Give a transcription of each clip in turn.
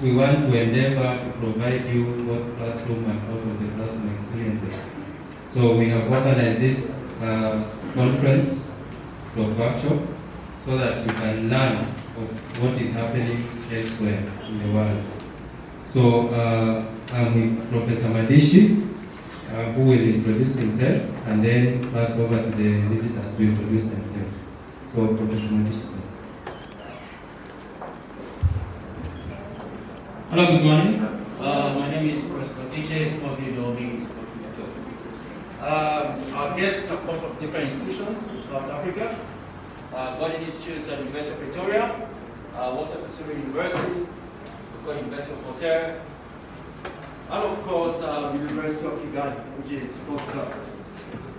we want to endeavor to provide you both classroom and out of the classroom experiences. So we have organized this conference or workshop so that you can learn of what is happening elsewhere in the world. So I'm with Professor Motshedisi, who will introduce himself and then pass over to the visitors to introduce themselves. So Professor Motshedisi, please. Hello, good morning. My name is Professor Mathibe. Some of you know me. Our guests have come from different institutions in South Africa. Got institutes at the University of Pretoria, Sisulu University, we've got University of Hare, and of course, the University of Kigali, which is called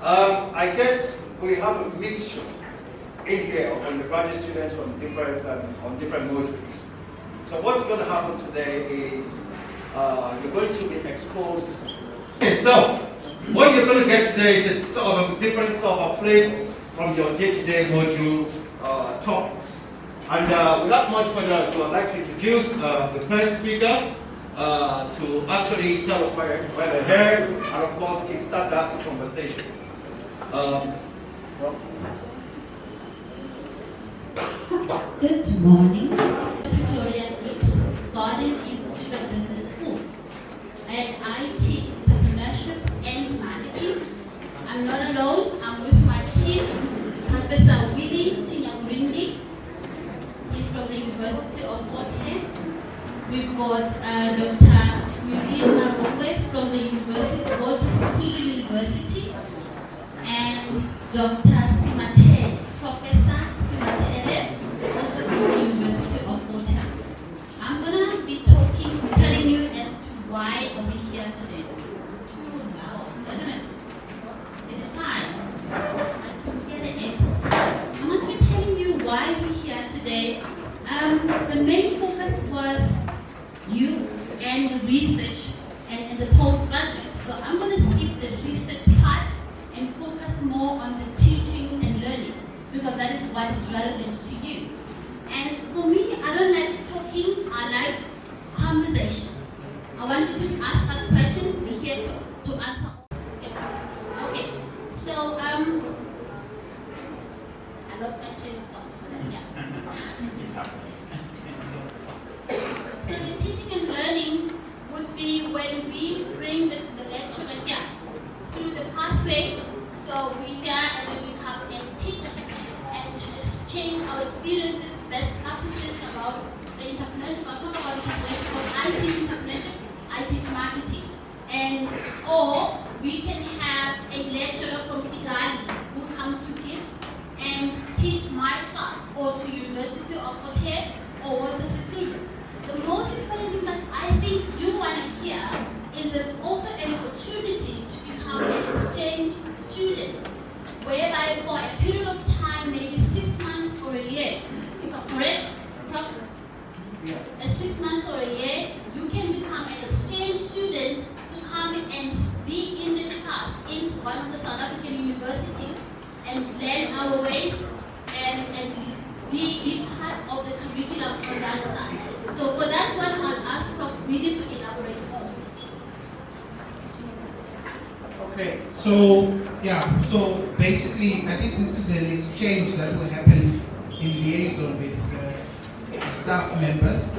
I guess we have a mixture in here of undergraduate students from different on different modules. So what's going to happen today is you're going to be exposed. Okay, so what you're going to get today is it's sort of a different sort of flavor from your day-to-day module topics. And without much further ado, I'd like to introduce the first speaker to actually tell us where they're here and of course kickstart that conversation. Prof. Good morning. Pretoria Garden Institute of Business School, and I teach entrepreneurship and marketing. I'm not alone. I'm with my team, Professor Willie Chinyamurindi. He's from the University of Hare. We've got Dr. Marongwe from the Sisulu University, and Dr. Simatele, Professor Simatele, also from the University of Pretoria. I'm gonna be telling you as to why are we here today. Now, isn't it? Is it fine? I can see the echo. I'm gonna be telling you why we're here today. The main focus was you and the research and the postgraduate. So I'm gonna skip the research part and focus more on the teaching and learning because that is what is relevant to you. And for me, I don't like talking, I like conversation. I want you to ask us questions, we're here to answer. Yeah. Okay, so I lost my train of thought, but yeah. So the teaching and learning would be when we bring the lecturer here through the pathway. So we hear and then we come and teach and exchange our experiences, best practices about the entrepreneurship. I'll talk about entrepreneurship because I teach entrepreneurship, I teach marketing. And or we can have a lecturer from Kigali who comes to KIPS and teach my class or to University of Hare or the Sisulu. The most important thing that I think you want to hear is there's also an opportunity to become an exchange student, whereby for a period of time, maybe 6 months or a year, if I'm correct, Prof? Yeah. 6 months or a year, you can become an exchange student to come and be in the class in one of the South African universities and learn our ways and be part of the curriculum on that side. So for that one, I'll ask Prof. Willie to elaborate more. Okay, so basically, I think this is an exchange that will happen in liaison with staff members,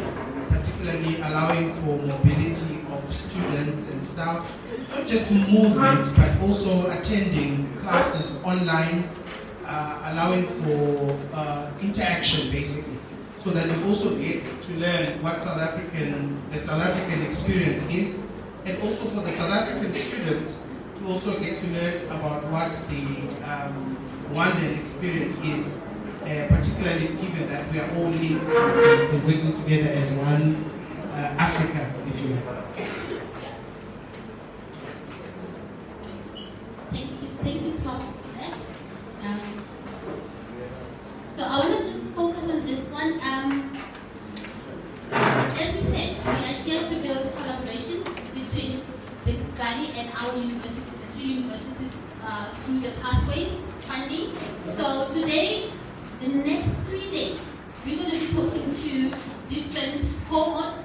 particularly allowing for mobility of students and staff, not just movement, but also attending classes online, allowing for interaction basically, so that you also get to learn what the South African experience is, and also for the South African students to also get to learn about what the Rwandan experience is, particularly given that we are all linked and working together as one Africa, if you will. Thank you, Prof. So I want to just focus on this one. As we said, we are here to build collaborations between the Kigali and our universities, the 3 universities, through the pathways funding. So today, the next 3 days, we're going to be talking to different cohorts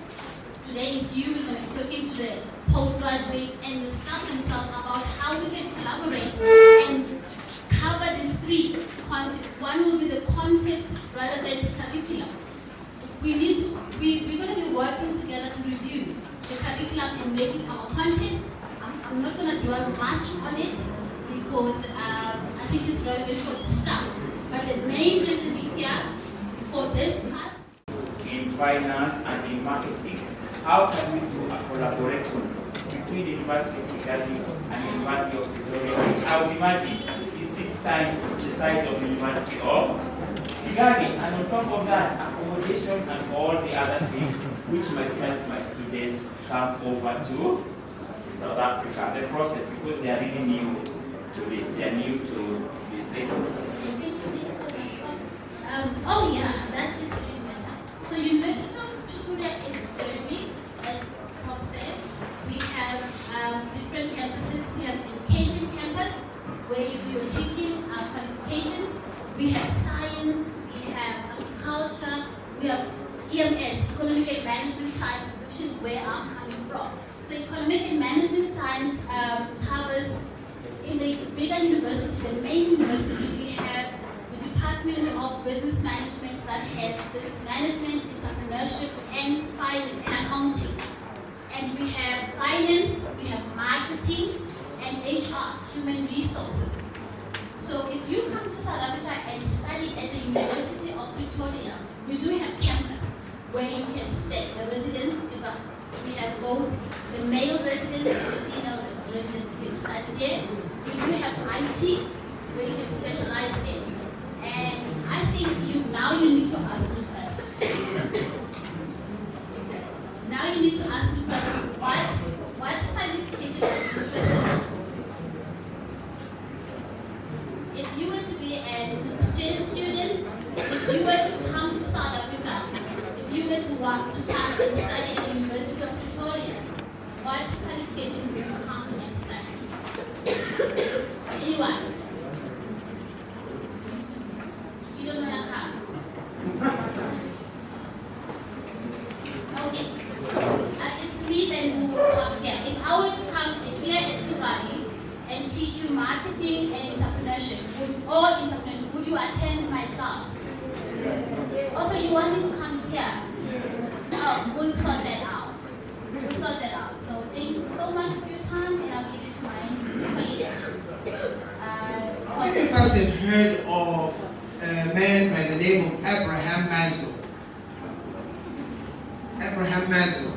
Today is you. We're going to be talking to the postgraduate and the staff themselves about how we can collaborate and cover these three contexts. One will be the context-relevant curriculum. We're going to be working together to review the curriculum and make it our context. I'm not going to dwell much on it because I think it's relevant for the staff. But the main reason we're here for this class in finance and in marketing, how can we do a collaboration between the University of Kigali and the University of Pretoria, which I would imagine is 6 times the size of the University of Kigali, and on top of that, accommodation and all the other things which might help my students come over to South Africa, the process, because they are really new to this, they are new to this thing. Oh yeah, that is a bit better. So University of Pretoria is very big, as Prof said. We have different campuses. We have education campus, where you do your teaching qualifications. We have science, we have agriculture, we have EMS, Economic and Management Sciences, which is where I'm coming from. So Economic and Management Science covers, in the bigger university, the main university, we have the Department of Business Management that has business management, entrepreneurship, and finance and accounting. And we have finance, we have marketing, and HR, human resources. So if you come to South Africa and study at the University of Pretoria, we do have campus where you can stay. The residents, we have both the male residents and the female residents who can study there. We do have IT, where you can specialize in. And I think now you need to ask me questions. Now you need to ask me questions. What qualification are you interested in? If you were to be an exchange student, if you were to come to South Africa, if you were to want to come and study at the University of Pretoria, what qualification would you come and study? Anyone? You don't want to come? Okay. It's me then who will come here. If I were to come here at Kigali and teach you marketing and entrepreneurship, would you attend my class? Also, you want me to come here? Oh, we'll sort that out. So thank you so much for your time, and I'll give it to my colleague. How many of us have heard of a man by the name of Abraham Maslow? Abraham Maslow.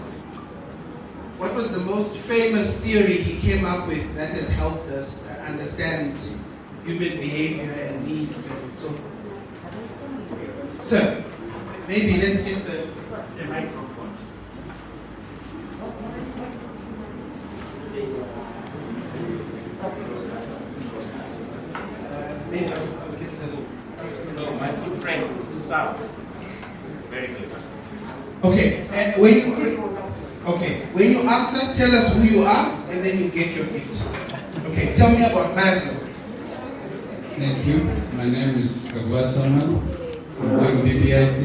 What was the most famous theory he came up with that has helped us understand human behavior and needs and so forth? So, maybe let's get the microphone. maybe I'll get the... No, my good friend, Mr. Sam. Very good. Okay, when you answer, tell us who you are, and then you get your gift. Okay, tell me about Maslow. Thank you. My name is Kagwa Salman. I'm doing BPIT,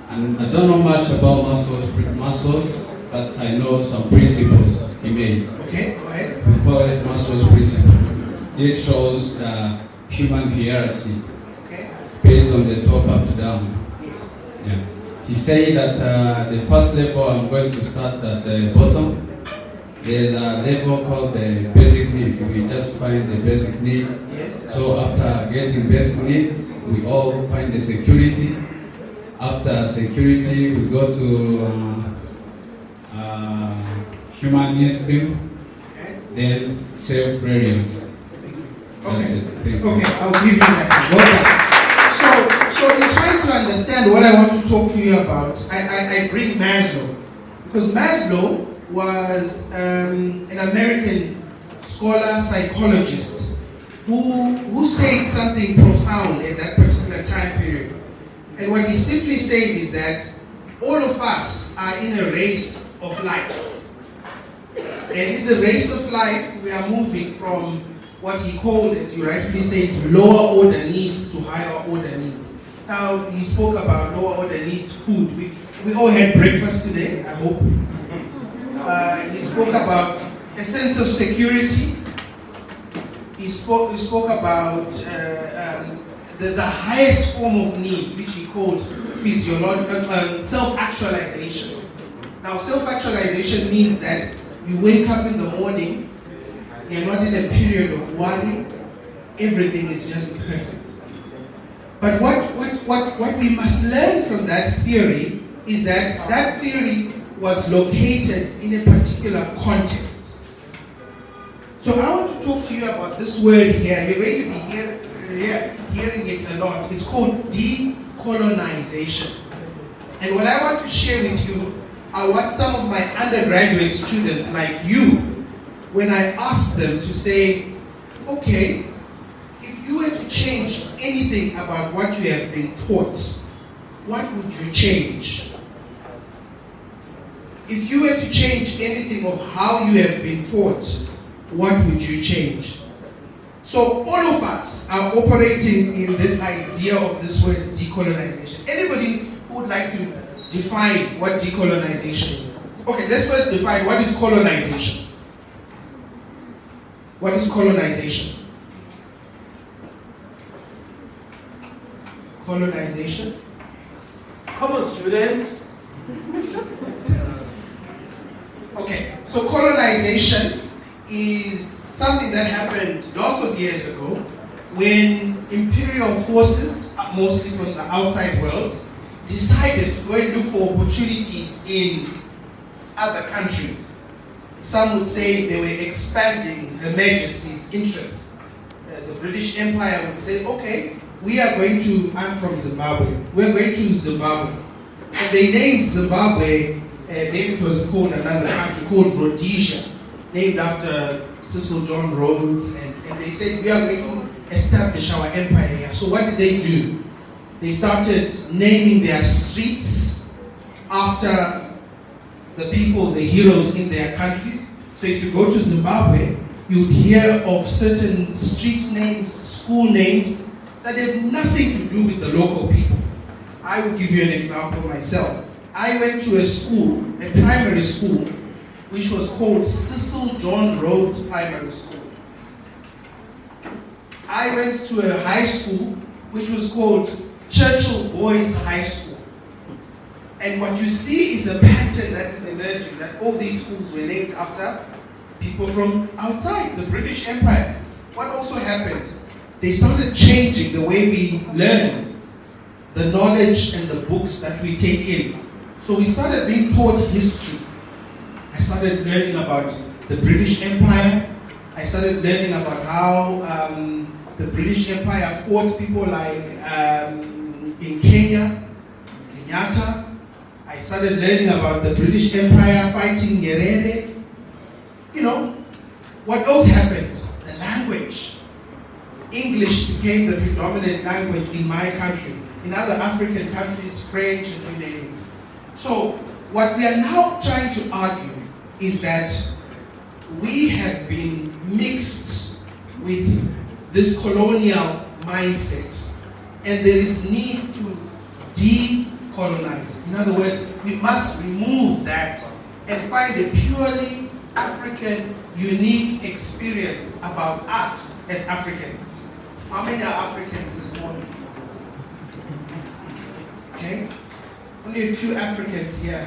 and I don't know much about Maslow's, but I know some principles he made. Okay, go ahead. We call it Maslow's principle. It shows human hierarchy, Okay. based on the top up to down. Yes. Yeah. He said that the first level, I'm going to start at the bottom. There's a level called the basic need. We just find the basic needs. Yes. So after getting basic needs, we all find the security. After security, we go to human instinct, Okay. then self-reliance. That's Okay. it. Thank you. Okay, I'll give you that. Well done. So in trying to understand what I want to talk to you about, I bring Maslow. Because Maslow was an American scholar, psychologist, who said something profound at that particular time period. And what he simply said is that all of us are in a race of life. And in the race of life, we are moving from what he called, as you rightfully said, lower order needs to higher order needs. Now, he spoke about lower order needs, food. We all had breakfast today, I hope. He spoke about a sense of security. He spoke about the highest form of need, which he called self-actualization. Now, self-actualization means that you wake up in the morning, you're not in a period of worry, everything is just perfect. But what we must learn from that theory is that that theory was located in a particular context. So I want to talk to you about this word here. You're going to be hearing it a lot. It's called decolonization. And what I want to share with you are what some of my undergraduate students like you, when I ask them to say, okay, if you were to change anything about what you have been taught, what would you change? If you were to change anything of how you have been taught, what would you change? So all of us are operating in this idea of this word decolonization. Anybody who would like to define what decolonization is? Okay, let's first define what is colonization. What is colonization? Colonization? Come on, students. Okay, so colonization is something that happened lots of years ago when imperial forces, mostly from the outside world, decided to go and look for opportunities in other countries. Some would say they were expanding Her Majesty's interests. The British Empire would say, okay, we are going to, I'm from Zimbabwe, we're going to Zimbabwe. And they named Zimbabwe, maybe it was called another country called Rhodesia, named after Cecil John Rhodes, and they said we are going to establish our empire here. So what did they do? They started naming their streets after the people, the heroes in their countries. So if you go to Zimbabwe, you would hear of certain street names, school names, that have nothing to do with the local people. I will give you an example myself. I went to a school, a primary school, which was called Cecil John Rhodes Primary School. I went to a high school, which was called Churchill Boys High School. And what you see is a pattern that is emerging, that all these schools were named after people from outside the British Empire. What also happened? They started changing the way we learn, the knowledge and the books that we take in. So we started being taught history. I started learning about the British Empire. I started learning about how the British Empire fought people like in Kenya, Kenyatta. I started learning about the British Empire fighting Hare. You know, what else happened? The language. English became the predominant language in my country. In other African countries, French and you name it. So what we are now trying to argue is that we have been mixed with this colonial mindset, and there is need to decolonize. In other words, we must remove that and find a purely African, unique experience about us as Africans. How many are Africans this morning? Okay? Only a few Africans here.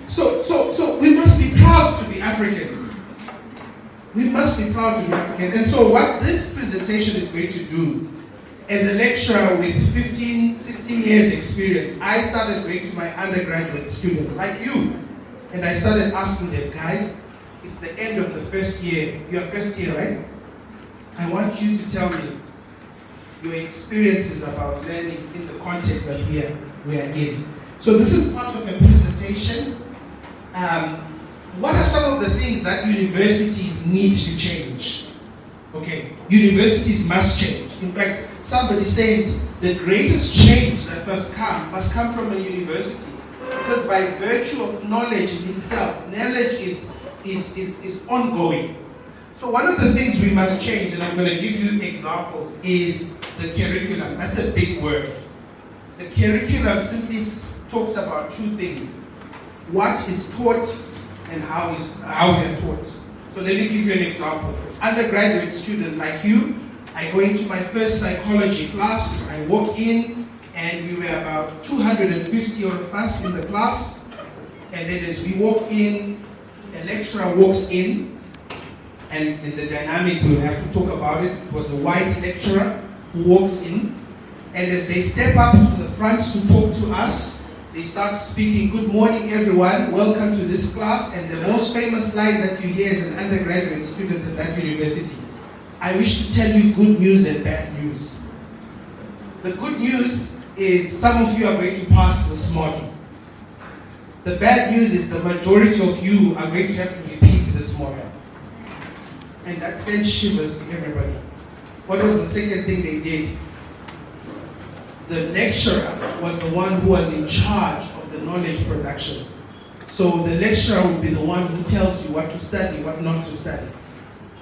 So we must be proud to be Africans. We must be proud to be Africans. And so what this presentation is going to do, as a lecturer with 15, 16 years experience, I started going to my undergraduate students like you, and I started asking them, guys, it's the end of the first year. You're first year, right? I want you to tell me your experiences about learning in the context that we are in. So this is part of a presentation. What are some of the things that universities need to change? Okay, universities must change. In fact, somebody said the greatest change that must come from a university, because by virtue of knowledge in itself, knowledge is ongoing. So one of the things we must change, and I'm going to give you examples, is the curriculum. That's a big word. the curriculum simply talks about two things: what is taught and how we are taught. So let me give you an example. Undergraduate student like you, I go into my first psychology class, I walk in, and we were about 250 of us in the class, and then as we walk in, a lecturer walks in, and in the dynamic we'll have to talk about it. It was a white lecturer who walks in, and as they step up to the front to talk to us, they start speaking, "Good morning everyone, welcome to this class," and the most famous line that you hear as an undergraduate student at that university: "I wish to tell you good news and bad news." The good news is some of you are going to pass this module. The bad news is the majority of you are going to have to repeat this module. And that sent shivers to everybody. What was the second thing they did? The lecturer was the one who was in charge of the knowledge production. So the lecturer will be the one who tells you what to study, what not to study.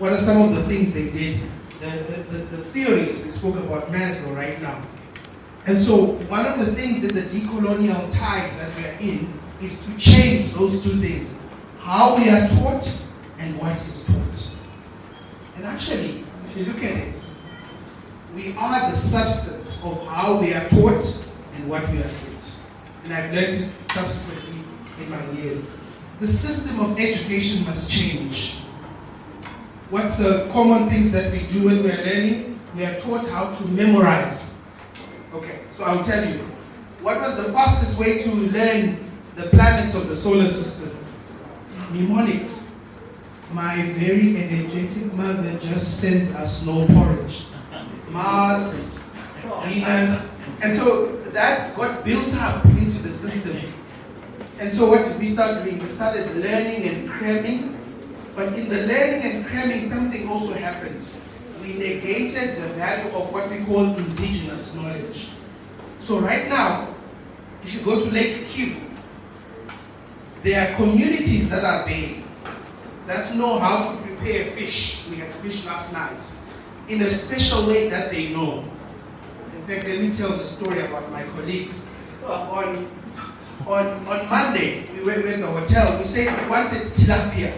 What are some of the things they did? The theories, we spoke about Maslow right now. And so one of the things in the decolonial time that we are in is to change those two things: how we are taught and what is taught. And actually, if you look at it, we are the substance of how we are taught and what we are taught. And I've learned it subsequently in my years. The system of education must change. What's the common things that we do when we are learning? We are taught how to memorize. Okay, so I'll tell you. What was the fastest way to learn the planets of the solar system? Mnemonics. My very energetic mother just sends us snow porridge. Mars, Venus, and so that got built up into the system. And so what did we start doing? We started learning and cramming, but in the learning and cramming, something also happened. We negated the value of what we call indigenous knowledge. So right now, if you go to Lake Kivu, there are communities that are there that know how to prepare fish. We had fish last night in a special way that they know. In fact, let me tell the story about my colleagues. On Monday, we were in the hotel. We said we wanted tilapia.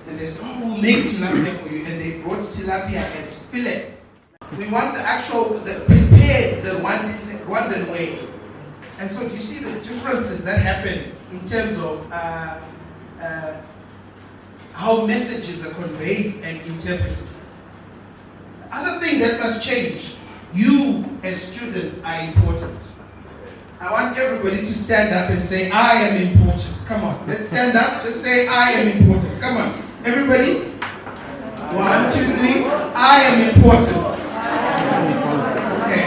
And they said, "Oh, we'll make tilapia for you." And they brought tilapia as fillets. We want the prepared, the Rwandan way. And so do you see the differences that happen in terms of how messages are conveyed and interpreted? The other thing that must change, you as students are important. I want everybody to stand up and say, "I am important." Come on, let's stand up, just say, "I am important." Come on, everybody. 1, 2, 3. I am important. Okay.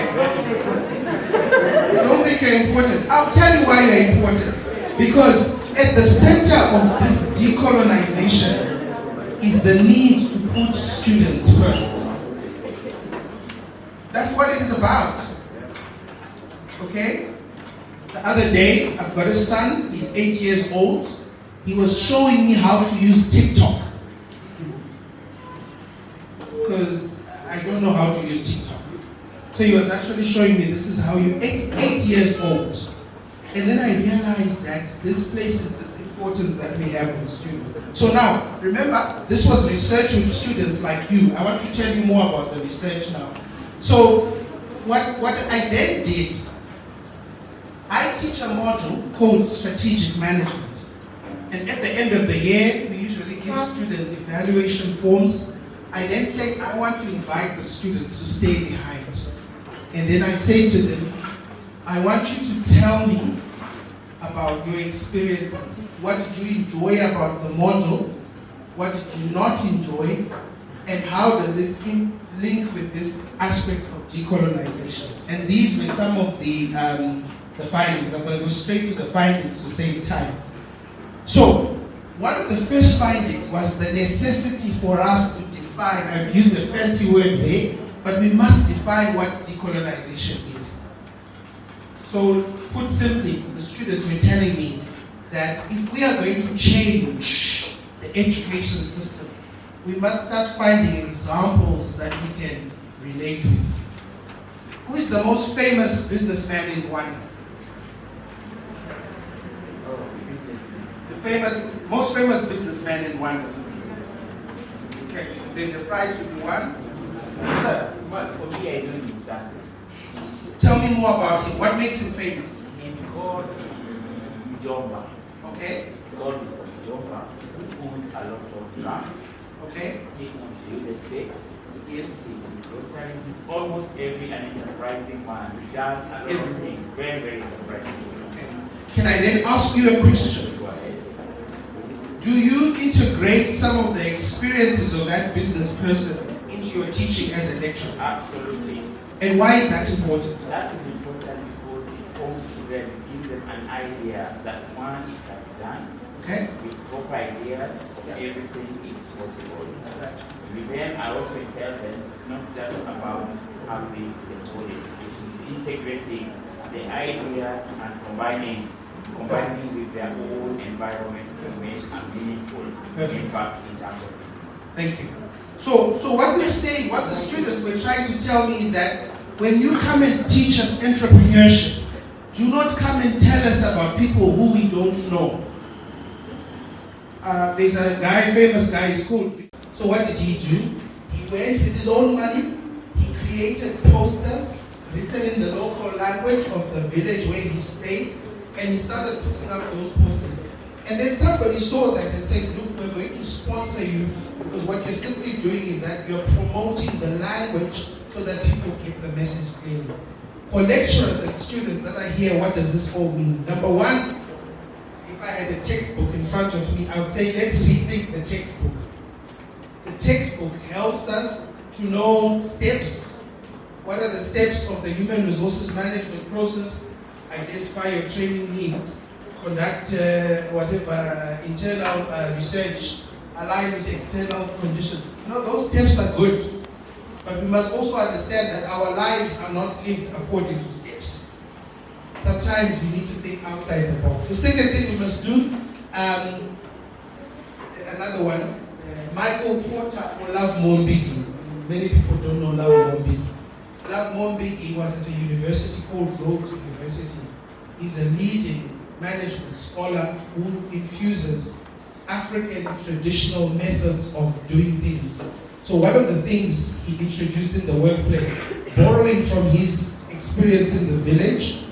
You don't think you're important? I'll tell you why you're important. Because at the center of this decolonization is the need to put students first. That's what it is about. Okay? The other day, I've got a son, he's 8 years old. He was showing me how to use TikTok. Because I don't know how to use TikTok. So he was actually showing me, this is how you, 8 years old. And then I realized that this places this importance that we have with students. So now, remember, this was research with students like you. I want to tell you more about the research now. So, what I then did, I teach a module called Strategic Management. And at the end of the year, we usually give students evaluation forms. I then say, I want to invite the students to stay behind. And then I say to them, I want you to tell me about your experiences. What did you enjoy about the module? What did you not enjoy? And how does it link with this aspect of decolonization? And these were some of the findings. I'm going to go straight to the findings to save time. So, one of the first findings was the necessity for us to define, I've used a fancy word there, but we must define what decolonization is. So, put simply, the students were telling me that if we are going to change the education system, we must start finding examples that we can relate with. Who is the most famous businessman in Rwanda? The most famous businessman in Rwanda. Okay, there's a prize to be won. Sir, Well, for me, I don't know something. tell me more about him. What makes him famous? He's called Mjomba. Okay, He's called Mr. Mjomba, who owns a lot of trucks. okay, He owns real estate. yes. He's in grocery. He's almost every an enterprising man. He does a lot of things. Very, very enterprising. Okay. Can I then ask you a question? Go ahead. Do you integrate some of the experiences of that business person into your teaching as a lecturer? Absolutely. And why is that important? That is important because it forms to them, it gives them an idea that one can be done Okay? with proper ideas of everything is possible. With them, I also tell them it's not just about having the whole education, it's integrating the ideas and combining with their own environment to make a meaningful impact in terms of business. Thank you. So what we're saying, what the students were trying to tell me is that when you come and teach us entrepreneurship, do not come and tell us about people who we don't know. There's a guy, famous guy, he's called. So what did he do? He went with his own money, he created posters written in the local language of the village where he stayed, and he started putting up those posters. And then somebody saw that and said, look, we're going to sponsor you because what you're simply doing is that you're promoting the language so that people get the message clearly. For lecturers and students that are here, what does this all mean? Number one, if I had a textbook in front of me, I would say, let's rethink the textbook. The textbook helps us to know steps. What are the steps of the human resources management process? Identify your training needs, conduct internal research, align with external conditions. Those steps are good. But we must also understand that our lives are not lived according to steps. Sometimes we need to think outside the box. The second thing we must do, another one, Michael Porter or Love Mombigi. Many people don't know Love Mombigi. Love Mombigi was at a university called Rhodes University. He's a leading management scholar who infuses African traditional methods of doing things. So one of the things he introduced in the workplace, borrowing from his experience in the village,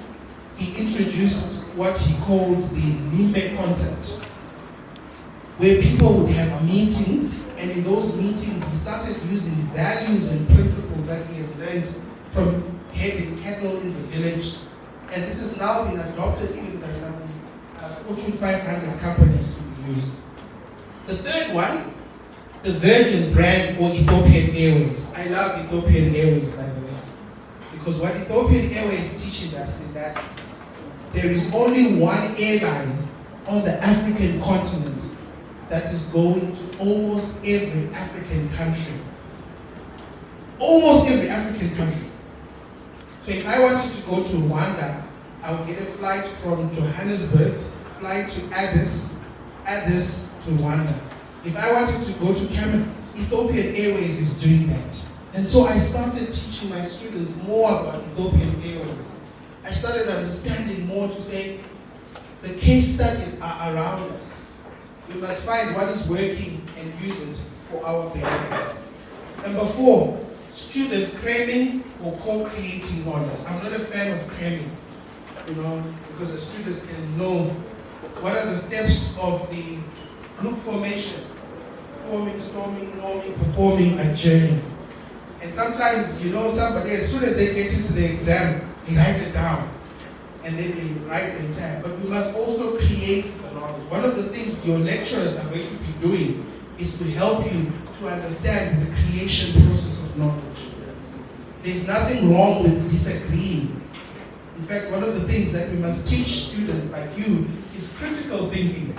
he introduced what he called the Nime concept, where people would have meetings, and in those meetings he started using values and principles that he has learned from heading cattle in the village. And this has now been adopted even by some Fortune 500 companies to be used. The third one, the Virgin brand or Ethiopian Airways. I love Ethiopian Airways, by the way, because what Ethiopian Airways teaches us is that there is only one airline on the African continent that is going to almost every African country. Almost every African country. So if I wanted to go to Rwanda, I would get a flight from Johannesburg, fly to Addis to Rwanda. If I wanted to go to Cameroon, Ethiopian Airways is doing that. And so I started teaching my students more about Ethiopian Airways. I started understanding more to say, the case studies are around us. We must find what is working and use it for our benefit. Number 4, student cramming or co-creating knowledge. I'm not a fan of cramming, because a student can know what are the steps of the group formation, forming, storming, norming, performing a journey. And sometimes, somebody, as soon as they get into the exam, they write it down, and then they write the entire. But we must also create the knowledge. One of the things your lecturers are going to be doing is to help you to understand the creation process of knowledge. There's nothing wrong with disagreeing. In fact, one of the things that we must teach students like you is critical thinking.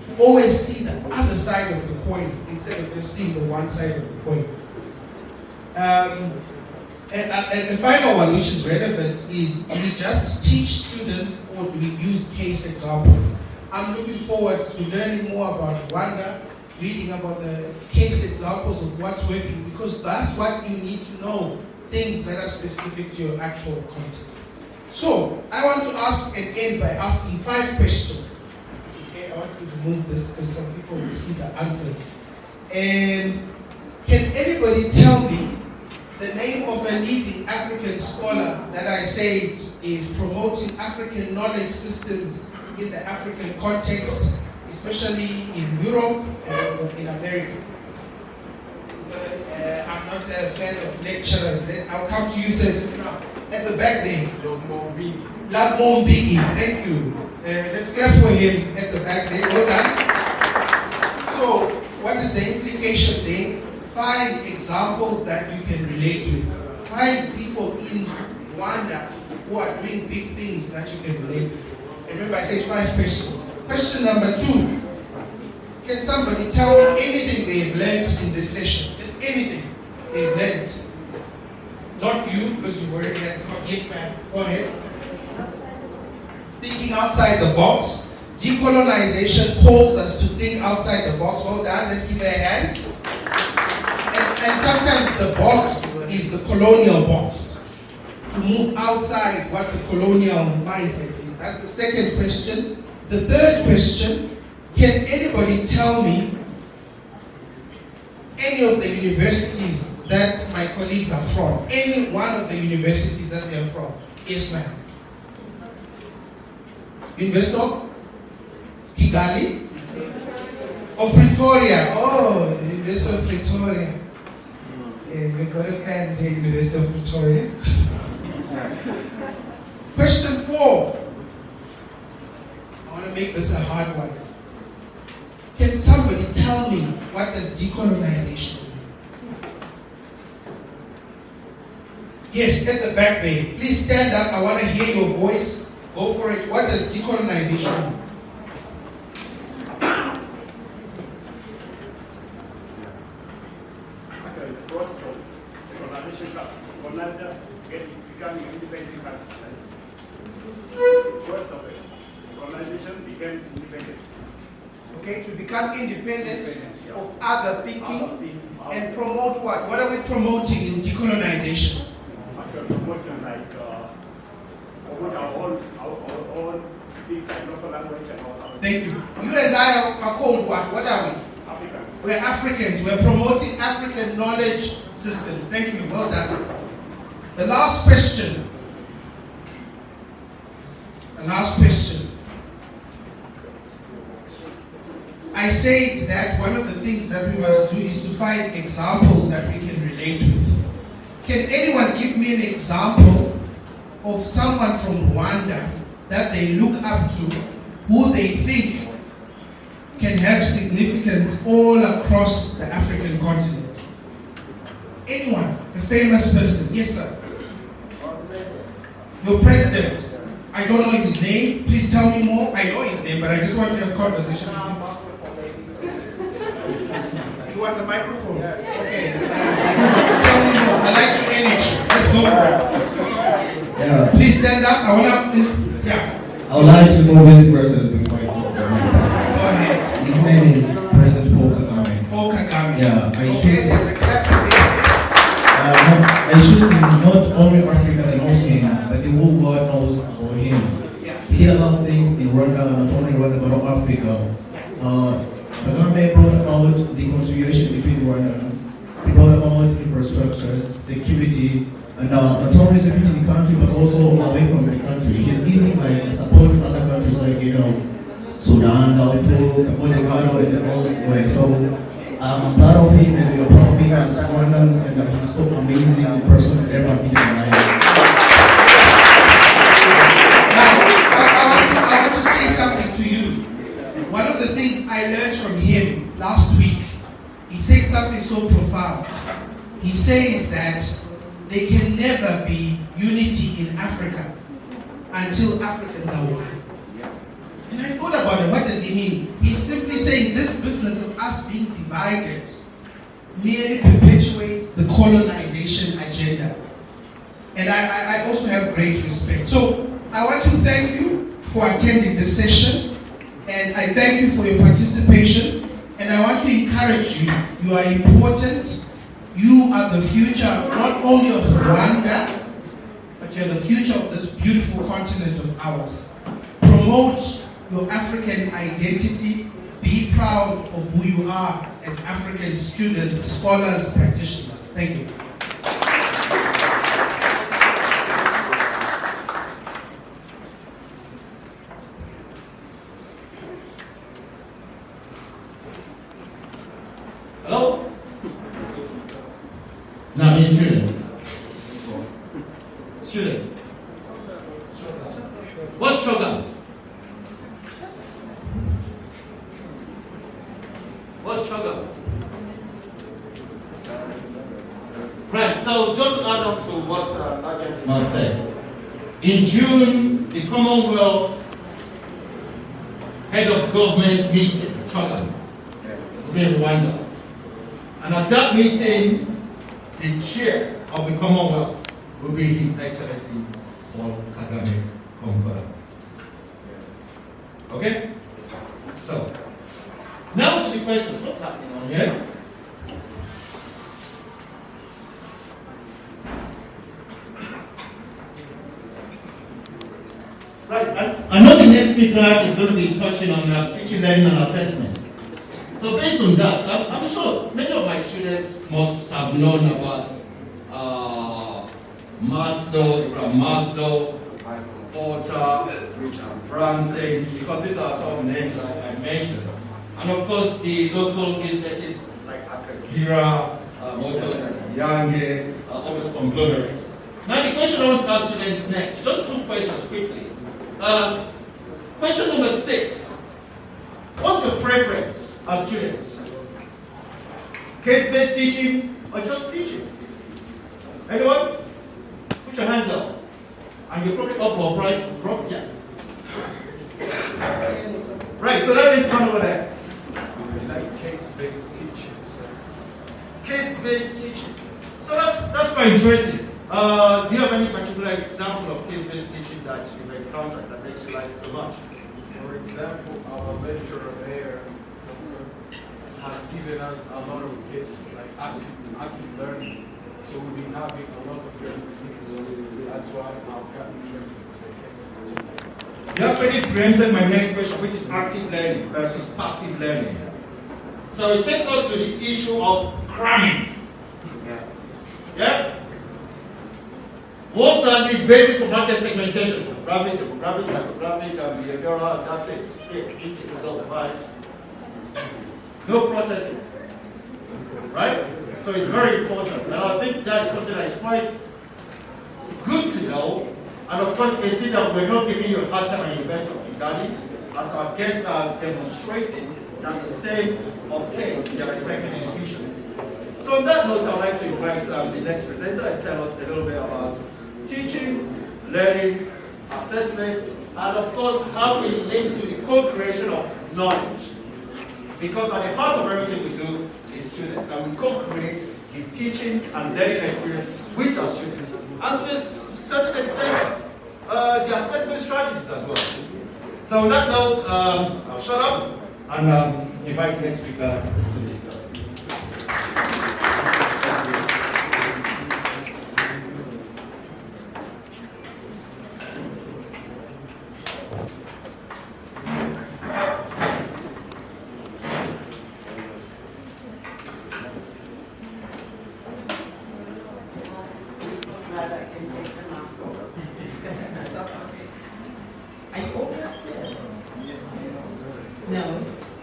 To always see the other side of the coin instead of just seeing the one side of the coin. And the final one, which is relevant, is do we just teach students or do we use case examples? I'm looking forward to learning more about Rwanda, reading about the case examples of what's working, because that's what you need to know. things that are specific to your actual context. So, I want to ask and end by asking 5 questions. Okay, I want you to move this because some people will see the answers. And can anybody tell me the name of a leading African scholar that I said is promoting African knowledge systems in the African context, especially in Europe and in America? I'm not a fan of lecturers. Then I'll come to you, sir, just now. At the back there. Lamombigi. Thank you. Let's clap for him at the back there. Well done. So, what is the implication there? 5 examples that you can relate with. 5 people in Rwanda who are doing big things that you can relate with. And remember, I said 5 questions. Question number 2. Can somebody tell me anything they've learned in this session? Just anything they've learned. Not you, because you've already had yes, ma'am. Go ahead. Thinking outside the box. Decolonization calls us to think outside the box. Well done. Let's give her a hand. And sometimes the box is the colonial box. To move outside what the colonial mindset is. That's the second question. The third question. Can anybody tell me any of the universities that my colleagues are from? Any one of the universities that they are from? Yes, ma'am. University of Kigali? Of Pretoria. Oh, University of Pretoria. Yeah, you've got a fan there, University of Pretoria. Question 4. I want to make this a hard one. Can somebody tell me what does decolonization mean? Yes, at the back there. Please stand up. I want to hear your voice. Go for it. What does decolonization mean? Becoming independent country. First of it, colonization became independent. Okay, to become independent of other thinking and promote what? What are we promoting in decolonization? Actually, promoting like promote our own things like local language and all that. Thank you. You and I are called what? What are we? Africans. We're Africans. We're promoting African knowledge systems. Thank you. Well done. The last question. The last question. I said that one of the things that we must do is to find examples that we can relate with. Can anyone give me an example of someone from Rwanda that they look up to, who they think can have significance all across the African continent? Anyone? A famous person? Yes, sir. Your president. I don't know his name. Please tell me more. I know his name, but I just want to have a conversation with him. You want the microphone? Okay. Tell me more. I like the energy. Let's go for it. Yeah. Please stand up. I want to. Yeah. I would like to know this person before I talk about my person. Go ahead. His name is President Paul Kagame. Paul Kagame. Yeah, I Okay. choose him not only Africa and also him, but the whole world knows about him. Yeah. He did a lot of things in Rwanda, not only Rwanda but all Africa. Kagame brought about the conciliation between Rwandans. He brought about infrastructures, security, and not only security in the country but also away from the country. He's giving like support to other countries like Sudan, Darfur, Cabo Delgado, and elsewhere. So I'm proud of him and we are proud of him as Rwandans, and he's so amazing person to ever be in my life. Now, I want to say something to you. One of the things I learned from him last week, he said something so profound. He says that there can never be unity in Africa until Africans are one. And I thought about it, what does he mean? He's simply saying this business of us being divided merely perpetuates the colonization agenda. And I also have great respect. So I want to thank you for attending the session, and I thank you for your participation, and I want to encourage you. You are important, You are the future, not only of Rwanda, but you're the future of this beautiful continent of ours. Promote your African identity. Be proud of who you are as African students, scholars, practitioners. Thank you. Hello? Now, Miss Students. Students. What's struggle? What's struggle? Right, so just to add on to what Argentina said. In June, the Commonwealth head of government meeting, struggle, in Rwanda. And at that meeting, the chair of the Commonwealth will be His Excellency Paul Kagame Komfora. Okay? So, now to the questions. What's happening on here? Right, I know the next speaker is going to be touching on teaching, learning, and assessment. So based on that, I'm sure many of my students must have known about Maslow, Porter, Richard Branson, because these are some of the names that I mentioned. And of course, the local businesses like Hare, Motors, and Yange, all those conglomerates. Now the question I want to ask students next, just two questions quickly. Question number 6. What's your preference as students? Case-based teaching or just teaching? Anyone? Put your hands up. And you're probably up for a prize. Yeah. Right, so that means one over there. We like case-based teaching. Case-based teaching. So that's quite interesting. Do you have any particular example of case-based teaching that you've encountered that makes you like it so much? For example, our lecturer Hare has given us a lot of case, like active learning. So we've been having a lot of learning. So that's why I've got interested in case teaching. You already preempted my next question, which is active learning versus passive learning. So it takes us to the issue of cramming. Yeah? What are the basis of market segmentation? Demographic, psychographic, and behavioral, that's it. Speak, eat it, go, buy it. No processing. Right? So it's very important. And I think that is something that is quite good to know. And of course, you can see that we're not giving you a hard time at the University of Kigali, as our guests are demonstrating that the same obtains in their respective institutions. So on that note, I'd like to invite the next presenter and tell us a little bit about teaching, learning, assessment, and of course, how it links to the co-creation of knowledge. Because at the heart of everything we do is students, and we co-create the teaching and learning experience with our students, and to a certain extent, the assessment strategies as well. So on that note, I'll shut up and invite the next speaker. Are you over your skills? No.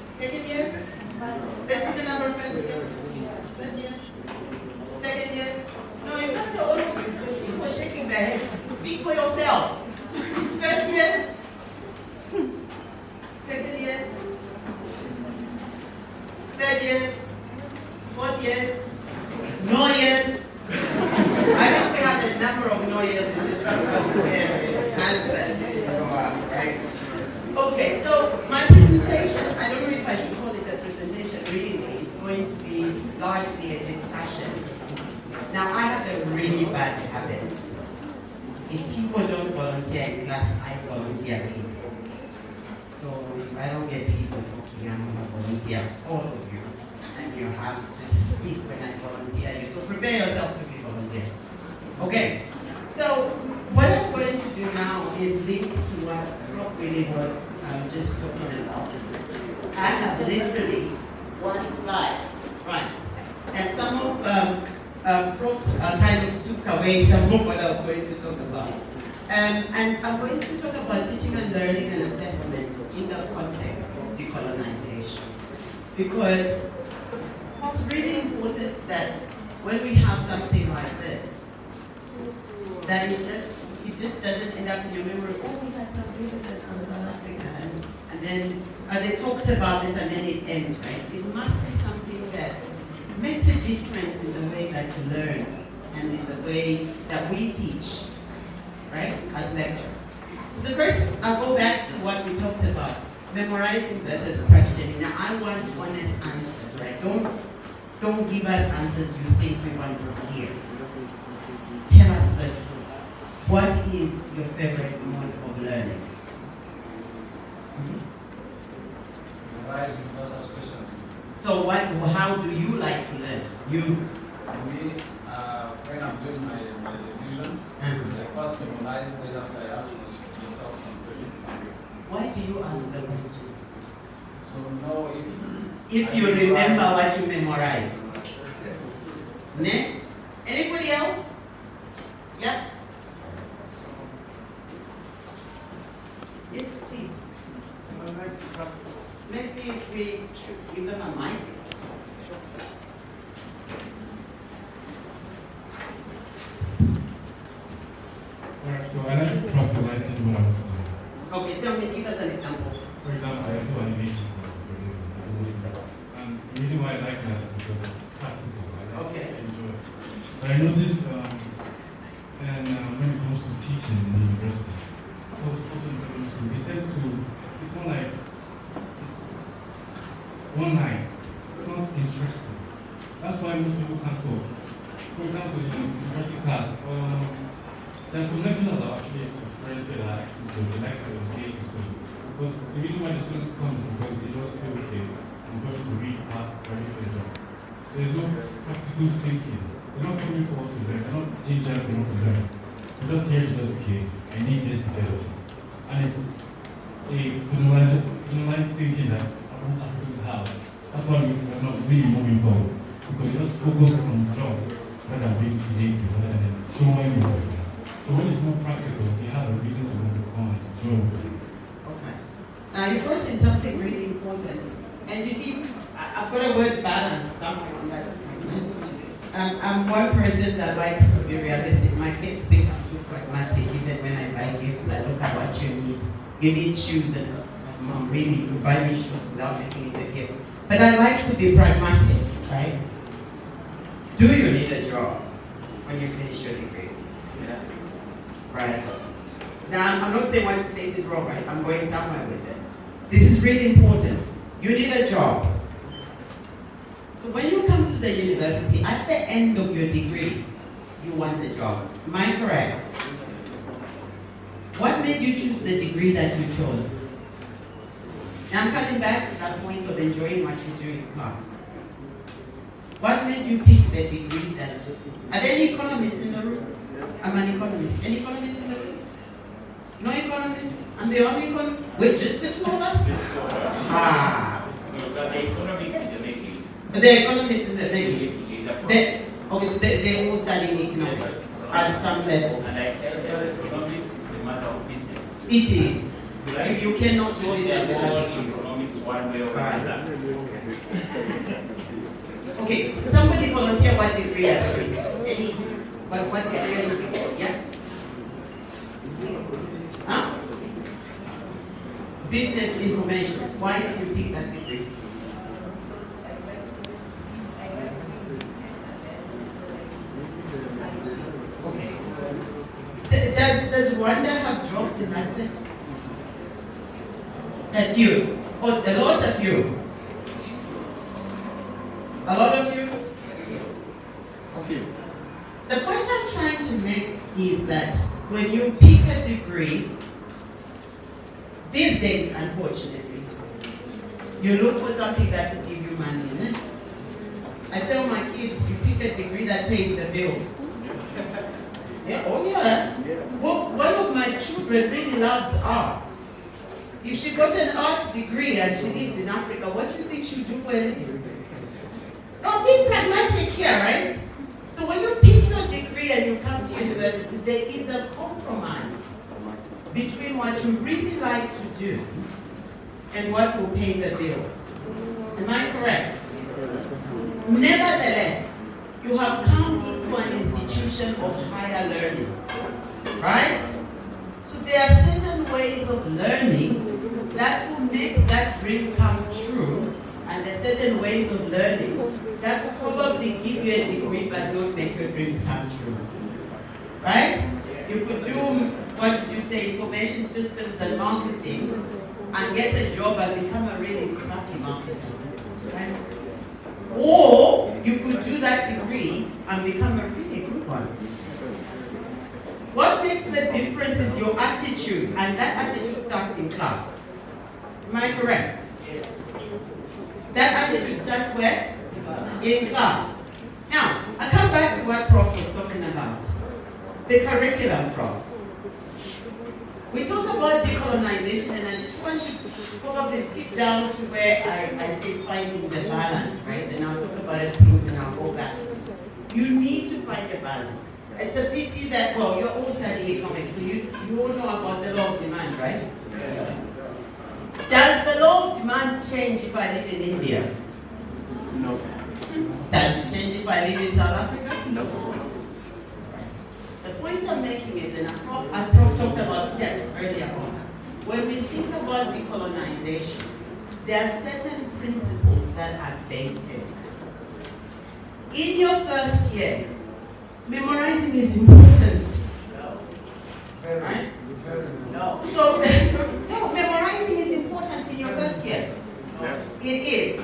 Second years? Let's see the number of first years. First years? Second years? No, you can't say all of you. People are shaking their heads. Speak for yourself. First years? Second years? Third years? Fourth years? No years? I think we have a number of no years in this room. Right? Okay, so my presentation, I don't know if I should call it a presentation, really, it's going to be largely a discussion. Now, I have a really bad habit. If people don't volunteer in class, I volunteer people. So if I don't get people talking, I'm going to volunteer all of you. and you have to speak when I volunteer you. So prepare yourself to be volunteer. Okay. So what I'm going to do now is link to what Prof. Willie was just talking about. I have literally one slide, right? And some of Prof kind of took away some of what I was going to talk about. And I'm going to talk about teaching and learning and assessment in the context of decolonization. Because it's really important that when we have something like this, that it just doesn't end up in your memory, oh, we had some visitors from South Africa, and then they talked about this and then it ends, right? It must be something that makes a difference in the way that you learn and in the way that we teach, right, as lecturers. So the first, I'll go back to what we talked about, memorizing versus questioning. Now, I want honest answers, right? Don't give us answers you think we want to hear. Tell us the truth. What is your favorite mode of learning? Memorizing, not as question. So how do you like to learn? You? Me, when I'm doing my revision, I first memorize, then after I ask myself some questions. Why do you ask the question? So know If you remember what you memorized. Ne? Anybody else? Yeah? Yes, please. Maybe we should give them a mic. Alright, so I like practicalizing what I want to do. Okay, tell me, give us an example. For example, I do animation course and the reason why I like that is because it's practical. I like to enjoy it. But I noticed when it comes to teaching in the university, so also in secondary schools, they tend to, it's more like, it's one line. It's not interesting. That's why most people can't talk. For example, in university class, there's some lecturers that are actually experienced that are actually good. They like to engage the students. But the reason why the students come is because they just feel okay. I'm going to read past very good job. There's no practical thinking. They're not coming for what to learn. They're not ginger to want to learn. They're just here to just, okay, I need this to get it. And it's a colonized thinking that most Africans have. That's why we're not really moving forward. Because you're just focused on the job rather than being creative, rather than showing you. So when it's more practical, they have a reason to move on to grow. Okay. Now you brought in something really important. And you see, I've got a word balance somewhere on that screen. I'm one person that likes to be realistic. My kids think I'm too pragmatic. Even when I buy gifts, I look at what you need. You need shoes, and Mom, really, you buy me shoes without making it a gift. But I like to be pragmatic, right? Do you need a job when you finish your degree? Yeah. Right. Now, I'm not saying what you say is wrong, right? I'm going somewhere with this. This is really important. You need a job. So when you come to the university, at the end of your degree, you want a job. Am I correct? What made you choose the degree that you chose? Now I'm coming back to that point of enjoying what you do in class. What made you pick the degree that you... Are there any economists in the room? I'm an economist. Any economists in the room? No economists? I'm the only economist? Wait, just the two of us? Ah. No, but the economics in the making. The economists in the making? Is a process. Okay, so they all study economics at some level. And I tell them economics is the matter of business. It is. Right? You cannot so do business they are all without in economics one way or another. Okay, so somebody volunteer what degree are you doing? Any? What degree are you doing? Yeah? Huh? Business information. Why did you pick that degree? Okay. Does Rwanda have jobs in that sector? A few. Oh, a lot of you. A lot of you? Okay. The point I'm trying to make is that when you pick a degree, these days, unfortunately, you look for something that will give you money, I tell my kids, you pick a degree that pays the bills. Yeah, oh yeah. Well, one of my children really loves art. If she got an art degree and she lives in Africa, what do you think she'll do for a living? No, be pragmatic here, right? So when you pick your degree and you come to university, there is a compromise between what you really like to do and what will pay the bills. Am I correct? Nevertheless, you have come into an institution of higher learning, right? So there are certain ways of learning that will make that dream come true, and there are certain ways of learning that will probably give you a degree but not make your dreams come true, right? You could do, what did you say, information systems and marketing, and get a job and become a really crappy marketer, right? Or you could do that degree and become a really good one. What makes the difference is your attitude, and that attitude starts in class. Am I correct? Yes. That attitude starts where? In class. Now, I come back to what Prof was talking about. The curriculum, Prof. We talk about decolonization, and I just want to probably skip down to where I say finding the balance, right? And I'll talk about it, things, and I'll go back to it. You need to find a balance. It's a pity that, well, you're all studying economics, so you all know about the law of demand, right? Yeah. Does the law of demand change if I live in India? No. Does it change if I live in South Africa? No. The point I'm making is, and Prof talked about steps earlier on, when we think about decolonization, there are certain principles that are basic. In your first year, memorizing is important. Right? No. So, no, memorizing is important in your first year. It is.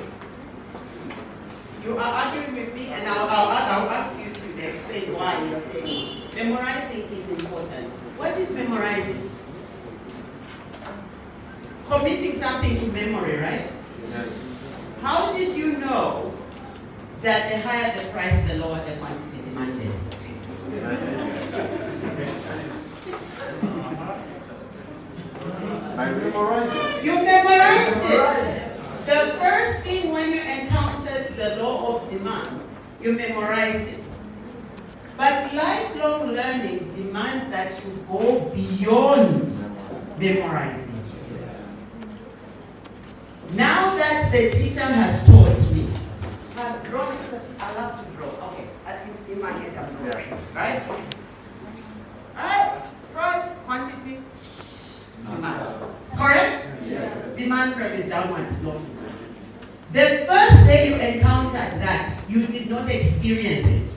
You are arguing with me, and I'll ask you to explain why you're saying memorizing is important. What is memorizing? Committing something to memory, right? Yes. How did you know that the higher the price, the lower the quantity demanded? I memorized it. You memorized it. The first thing when you encountered the law of demand, you memorized it. But lifelong learning demands that you go beyond memorizing. Now that the teacher has taught me, has drawn it, I love to draw. Okay, in my head I'm drawing, right? Alright, price, quantity, demand. Correct? Yes. Demand curve is downward sloping. The first day you encountered that, you did not experience it.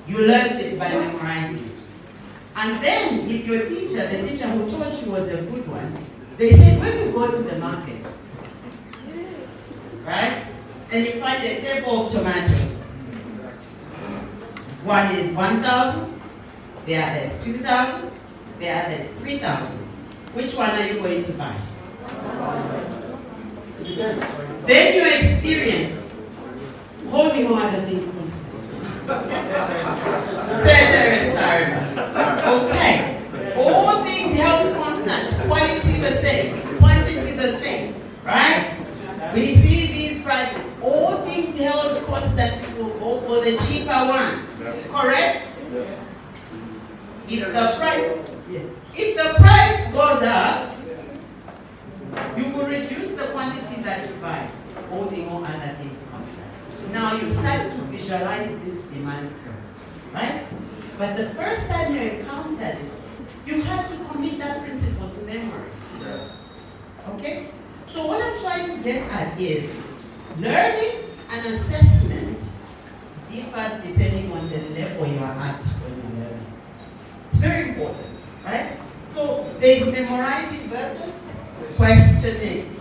You learned it by memorizing it. And then, if your teacher, the teacher who taught you was a good one, they said, when you go to the market, right, and you find a table of tomatoes, one is 1,000, the other is 2,000, the other is 3,000. Which one are you going to buy? Then you experienced holding on other things constant. Okay. All things held constant. Quality the same. Quantity the same. Right? We see these prices. All things held constant will go for the cheaper one. Correct? If the price goes up, you will reduce the quantity that you buy, holding all other things constant. Now you start to visualize this demand curve, right? But the first time you encountered it, you had to commit that principle to memory. Okay? So what I'm trying to get at is, learning and assessment differs depending on the level you are at when you're learning. It's very important, right? So there is memorizing versus questioning.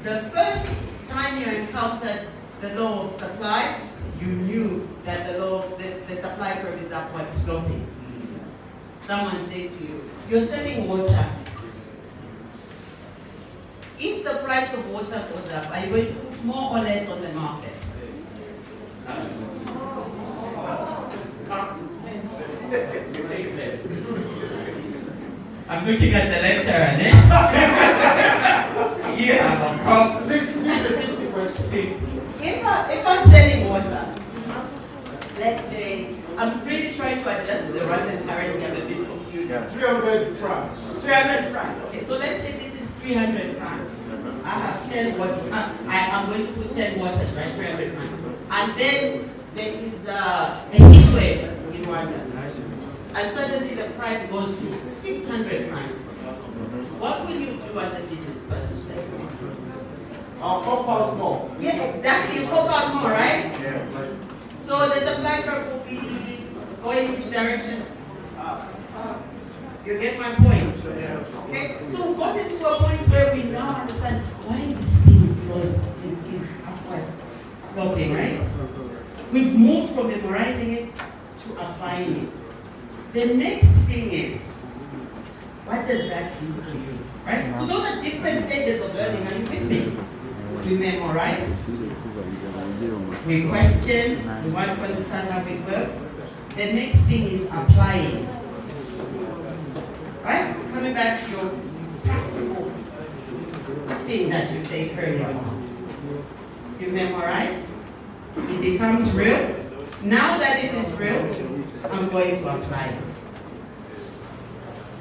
The first time you encountered the law of supply, you knew that the supply curve is upward sloping. Someone says to you, you're selling water. If the price of water goes up, are you going to put more or less on the market? I'm looking at the lecturer, eh? You have a problem. Please, the question. If I'm selling water, let's say, I'm really trying to adjust to the Rwandan currency, I'm a bit confused. 300 francs. 300 francs, okay, so let's say this is 300 francs. I have 10 waters, I'm going to put 10 waters, right, 300 francs. And then there is a heat wave in Rwanda. And suddenly the price goes to 600 francs. What will you do as a business person? I'll pop out more. Yeah, exactly, you pop out more, right? So the supply curve will be going which direction? You get my point? Okay? So we've gotten to a point where we now understand why this thing is upward sloping, right? We've moved from memorizing it to applying it. The next thing is, what does that do? Right? So those are different stages of learning. Are you with me? We memorize, we question, we want to understand how it works. The next thing is applying. Right? Coming back to your practical thing that you said earlier on. You memorize, it becomes real. Now that it is real, I'm going to apply it.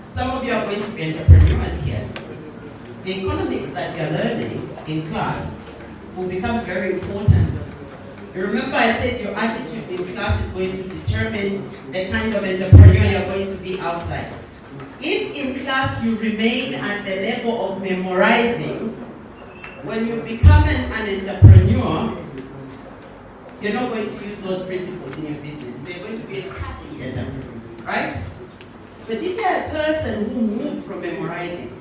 Some of you are going to be entrepreneurs here. The economics that you're learning in class will become very important. You remember I said your attitude in class is going to determine the kind of entrepreneur you're going to be outside. If in class you remain at the level of memorizing, when you become an entrepreneur, you're not going to use those principles in your business. So you're going to be a happy entrepreneur, right? But if you're a person who moved from memorizing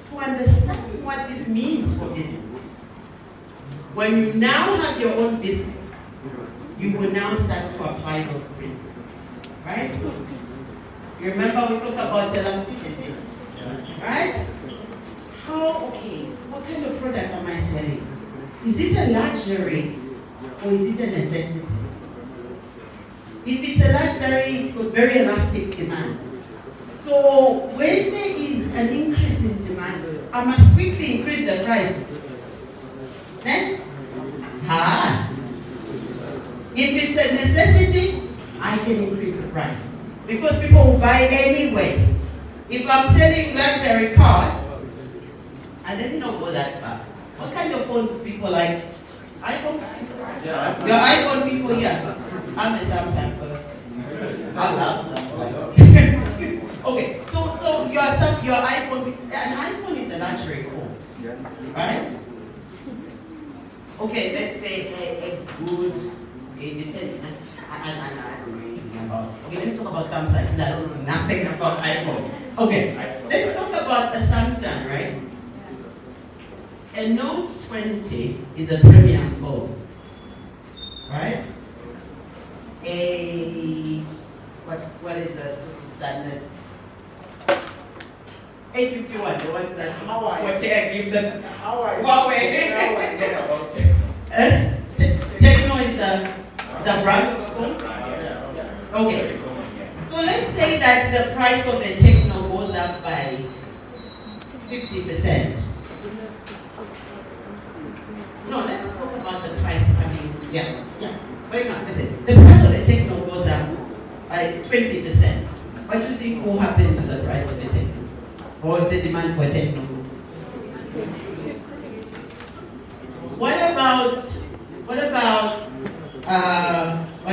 to understanding what this means for business, when you now have your own business, you will now start to apply those principles, right? So, you remember we talked about elasticity, right? Okay, what kind of product am I selling? Is it a luxury or is it a necessity? If it's a luxury, it's got very elastic demand. So when there is an increase in demand, I must quickly increase the price. Then, if it's a necessity, I can increase the price. Because people will buy anyway. If I'm selling luxury cars, and let me not go that far. What kind of phones do people like? iPhone? Yeah, Your iPhone people here. I'm a Samsung person. I love Samsung. Okay, so your iPhone, an iPhone is a luxury phone, right? Okay, let's say a good, it depends. I don't really know about. Okay, let me talk about Samsung since I don't know nothing about iPhone. Okay, let's talk about a Samsung, right? A Note 20 is a premium phone, right? What is the standard? 851, the ones that Huawei gives us. Huawei. Techno is a brand of a phone? Okay. So let's say that the price of a Techno goes up by 50%. No, let's talk about the price. Wait, no, listen. The price of the Techno goes up by 20%. What do you think will happen to the price of the Techno? Or the demand for Techno? What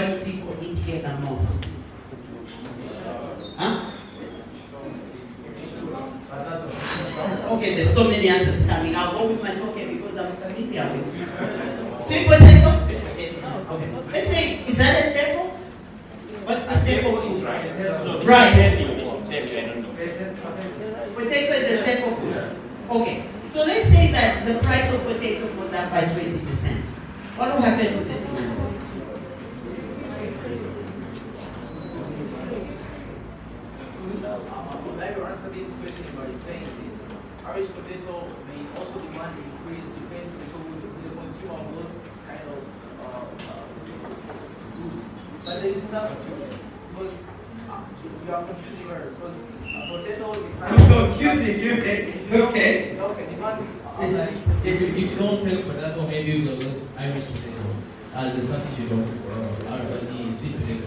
do people eat here the most? Huh? Okay, there's so many answers coming. I'll go with my token because I'm familiar with it. Sweet potato? Sweet potato. Okay. Let's say, is that a staple? What's the staple food? Rice. Potato is a staple food. Okay. So let's say that the price of potato goes up by 20%. What will happen to the demand? I will answer this question by saying this. Irish potato may also demand increase depending on the consumer of those kind of goods. But there is substitute because you are confusing her because potato. I'm confusing you, okay. Okay, demand. If you don't take potato, maybe you will Irish potato as a substitute of the sweet potato.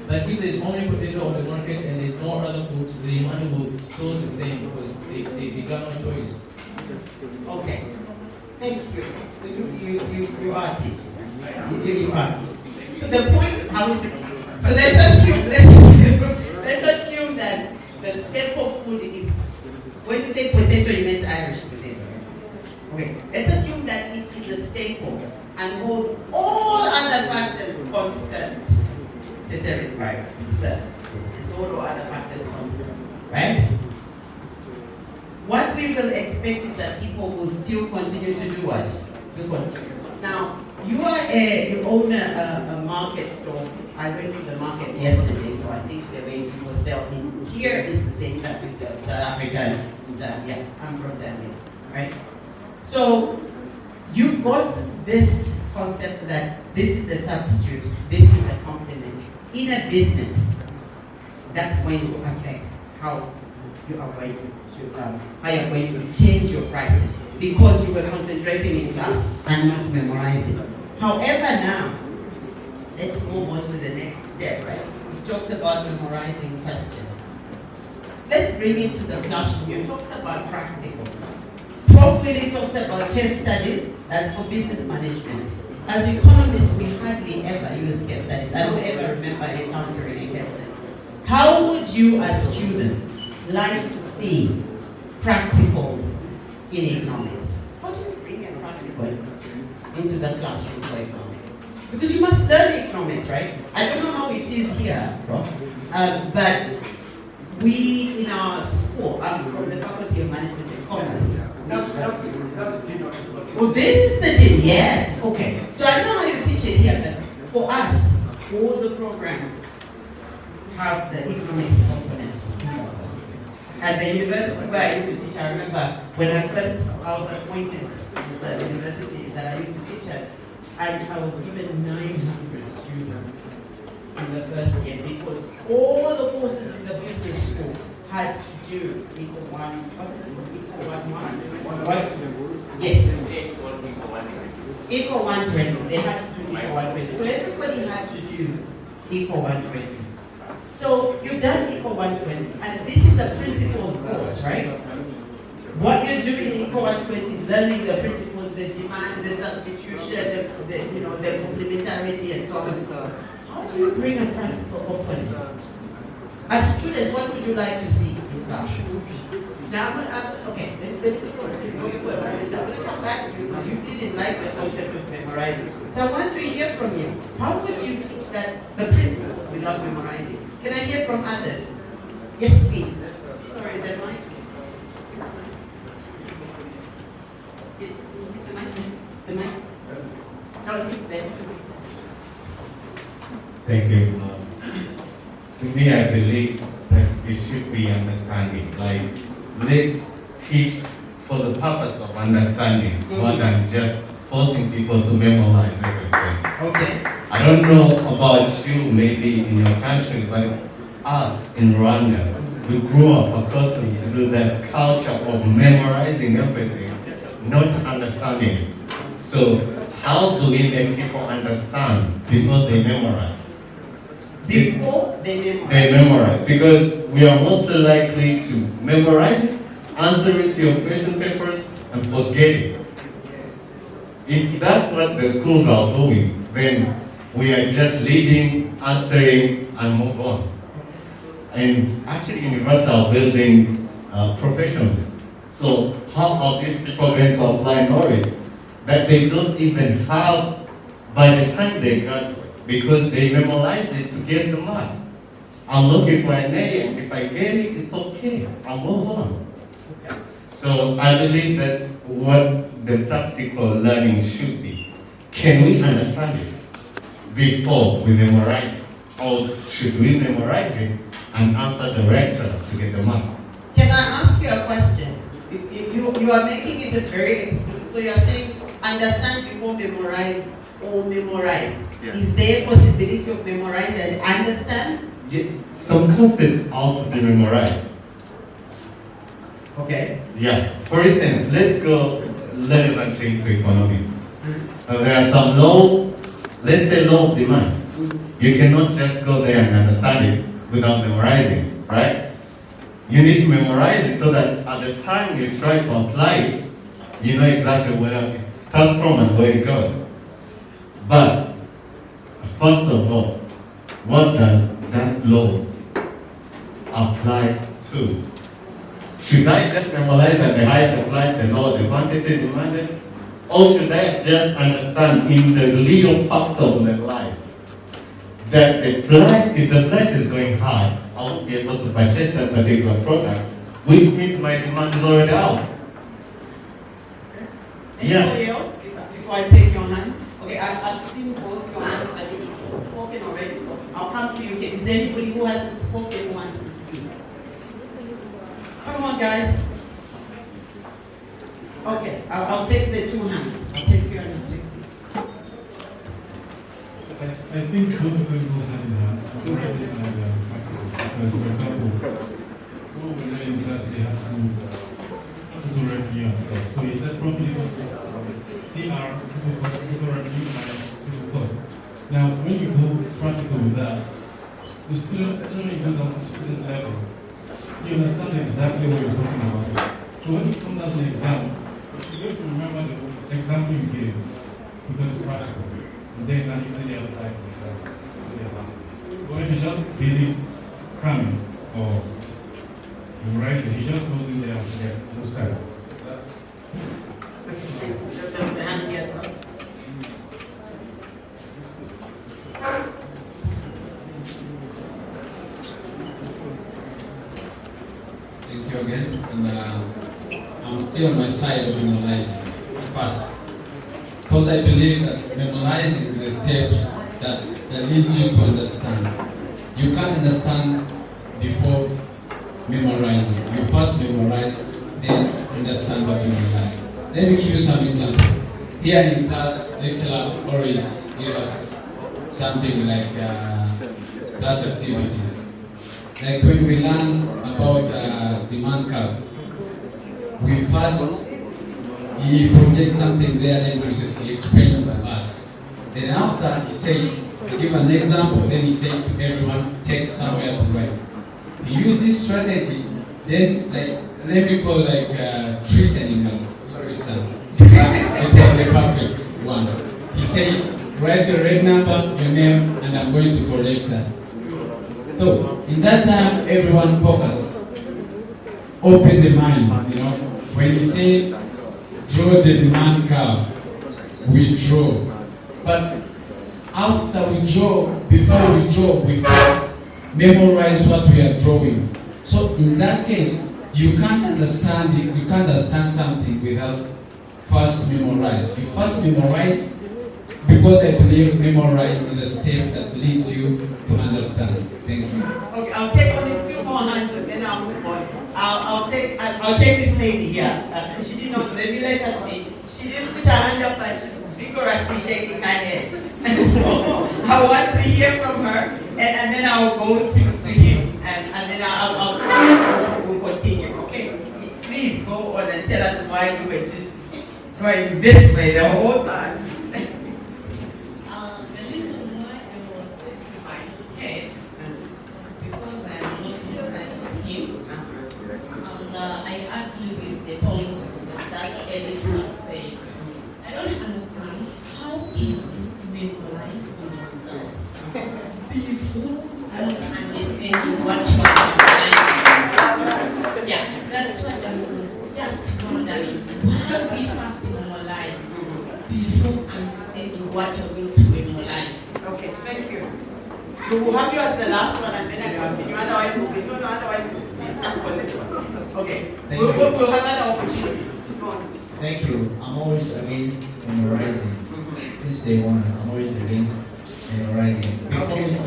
But if there's only potato on the market and there's no other foods, the demand will still the same because they got no choice. Okay. Thank you. You are teaching. You are teaching. So the point I was. So let's assume that the staple food is, when you say potato, you meant Irish potato. Okay. Let's assume that it is a staple and hold all other factors constant. Ceteris paribus. It's all other factors constant, right? What we will expect is that people will still continue to do what? To consume. Now, you own a market store. I went to the market yesterday, so I think the way people sell in here is the same that we sell in South Africa. Yeah, I'm from Zambia, right? So you've got this concept that this is a substitute, this is a complement. In a business, that's going to affect how you are going to change your prices because you were concentrating in class and not memorizing. However, now let's move on to the next step, right? We've talked about memorizing questions. Let's bring it to the classroom. You talked about practical. Prof. Willie talked about case studies. That's for business management. As economists, we hardly ever use case studies. I don't ever remember encountering a case study. How would you, as students, like to see practicals in economics? How do you bring a practical into the classroom for economics? Because you must learn economics, right? I don't know how it is here, Prof. But we, in our school, I'm from the Faculty of Management and Commerce. That's the dean of school. Oh, this is the dean, yes. Okay. So I know how you teach it here, but for us, all the programs have the economics component. At the university where I used to teach, I remember when I was appointed to the university that I used to teach at, and I was given 900 students in the first year because all the courses in the business school had to do equal one. What is it? Equal 1. Yes. Equal 120. They had to do equal 120. So everybody had to do equal 120. So you've done equal 120, and this is a principles course, right? What you're doing in equal 120 is learning the principles, the demand, the substitution, the complementarity, and so on and so on. How do you bring a practical component? As students, what would you like to see in class? Now, okay, let's go for a moment. I'm going to come back to you because you didn't like the concept of memorizing. So I want to hear from you. How would you teach that the principles without memorizing? Can I hear from others? Yes, please. Sorry, the mic. The mic? No, it's there. Thank you. To me, I believe that it should be understanding. Like, let's teach for the purpose of understanding more than just forcing people to memorize everything. Okay. I don't know about you, maybe in your country, but us in Rwanda, we grew up accustomed to that culture of memorizing everything, not understanding it. So, how do we make people understand before they memorize? Before they memorize. They memorize, because we are most likely to memorize it, answer it to your question papers, and forget it. If that's what the schools are doing, then we are just leading, answering, and move on. And actually, universities are building professionals. So how are these people going to apply knowledge that they don't even have by the time they graduate? Because they memorized it to get the marks. I'm looking for an A, and if I get it, it's okay. I'll move on. So I believe that's what the practical learning should be. Can we understand it before we memorize it? Or should we memorize it and answer the rector to get the marks? Can I ask you a question? You are making it a very explicit. So you are saying understand before memorize or memorize. Yes. Is there a possibility of memorize and understand? some concepts ought to be memorized. Okay. Yeah. For instance, let's go relevantly into economics. There are some laws, let's say law of demand. You cannot just go there and understand it without memorizing, right? You need to memorize it so that at the time you try to apply it, you know exactly where it starts from and where it goes. But first of all, what does that law apply to? Should I just memorize that the height applies the law, the quantity demanded? Or should I just understand in the little facts of the life that the price, if the price is going high, I won't be able to purchase that particular product, which means my demand is already out. Anybody else? Before I take your hand. Okay, I've seen both your hands, but you've spoken already, so I'll come to you. Okay, is there anybody who hasn't spoken who wants to speak? Come on, guys. Okay, I'll take the two hands. I'll take you and I'll take you. I think both of them go hand in hand, memorizing and practice. Because, for example, when we were in class, they had to do revenue and stuff. So he said properly equals to CR, total revenue minus total cost. Now, when you go practical with that, the student, when you go down to the student level, you understand exactly what you're talking about. So when it comes out to the exam, you have to remember the example you gave, because it's practical. And then can easily apply for that. But if it's just basic cramming or memorizing, he just goes in there and forgets those kind. Thank you again, and I'm still on my side of memorizing first. Because I believe that memorizing is a step that leads you to understand. You can't understand before memorizing. You first memorize, then understand what you memorize. Let me give you some example. Here in class, lecturer always give us something like class activities. Like when we learn about demand curve, we first he projects something there, then he explains to us. Then after he said, he give an example, then he said to everyone, take somewhere to write. He used this strategy, then let me call threatening us. Sorry, sir. It was the perfect one. He said, write your red number, your name, and I'm going to collect that. So in that time, everyone focus, open the minds. When he said, draw the demand curve, we draw. But after we draw, before we draw, we first memorize what we are drawing. So in that case, you can't understand it, you can't understand something without first memorize. You first memorize because I believe memorize is a step that leads you to understand. Thank you. Okay, I'll take only two more hands and then I'll move on. I'll take this lady here. She did not, let me let her speak. She didn't put her hand up, but she's vigorously shaking her head. And so I want to hear from her, and then I'll go to him, and then we'll continue. Okay, please go on and tell us why you were just going this way the whole time. The reason why I was shaking my head was because I am not inside of him, and I agree with the points that Eddie has said. I don't understand how can you memorize on yourself before understanding what you are memorizing. Yeah, that's what I was just wondering. Why we first memorize before understanding what you're going to memorize? Okay, thank you. So we'll have you as the last one and then I continue. Otherwise, we'll stuck on this one. Okay, we'll have another opportunity. Go on. Thank you. I'm always against memorizing. Since day one, I'm always against memorizing. Because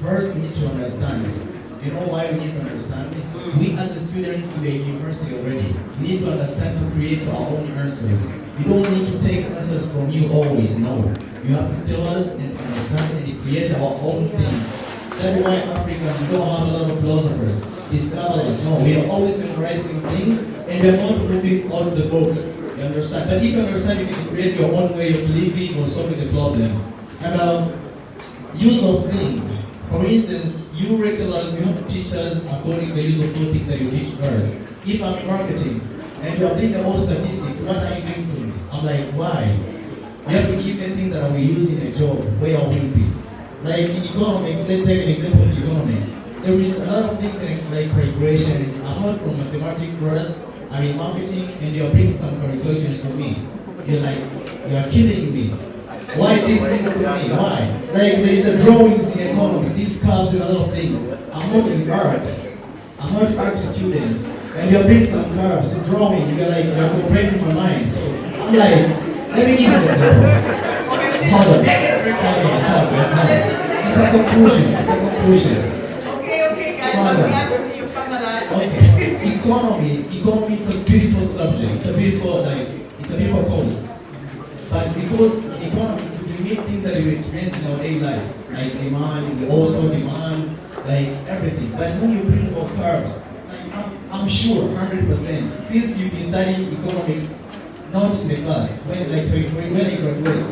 first we need to understand it. You know why we need to understand it? We as a students to a university already, we need to understand to create our own answers. You don't need to take answers from you always, no. You have to tell us and understand and create our own thing. That's why Africans don't have a lot of philosophers, discoverers. No, we are always memorizing things and we are not moving out the books. You understand? But if you understand, you can create your own way of living or solving the problem. And use of things. For instance, you rectors, you have to teach us according to the use of two things that you teach first. If I'm in marketing and you are doing the whole statistics, what are you doing to me? I'm like, why? You have to give me things that I will use in a job where I will be. Like in economics, let's take an example of economics. There is a lot of things like calculations. I'm not from mathematics first, I'm in marketing, and you're bringing some calculations to me. You're like, you're killing me. Why these things to me? Why? Like there is a drawings in economics, these curves and a lot of things. I'm not in art. I'm not an art student. And you're bringing some curves, drawing, you're like, you're comparing my mind. So I'm like, let me give you an example. Hold on. It's a conclusion. Okay, guys, we have to see you from the line. Okay. Economy is a beautiful subject. It's a beautiful cause. But because in economics, we meet things that we experience in our daily life, like demand, also demand, like everything. But when you bring about curves, like I'm sure 100%, since you've been studying economics, not in the class, when I graduate, in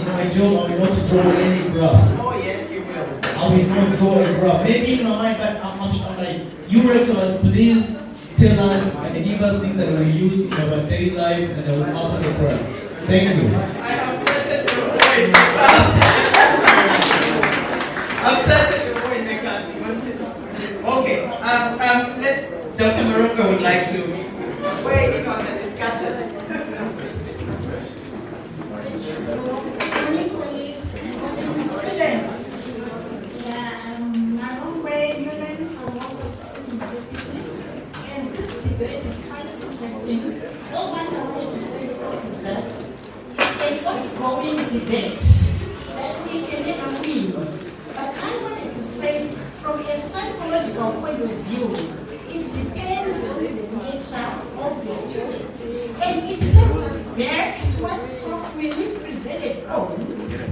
my job, I will not draw any graph. Oh yes, you will. I will not draw a graph. Maybe in my mind, but I'm like, you rectors, please tell us and give us things that we use in our daily life and that will after the class. Thank you. I have started your voice. I've started your voice. Okay. Let Dr. Marongwe would like to weigh in on the discussion. Colleagues and students. Yeah, I'm Marongwe, Newlyn from Motshedisi University, and this debate is kind of interesting. All what I want to say is that it's an ongoing debate that we can never win. But I wanted to say, from a psychological point of view, it depends on the nature of the student. And it takes us back to what Prof. Willie presented on.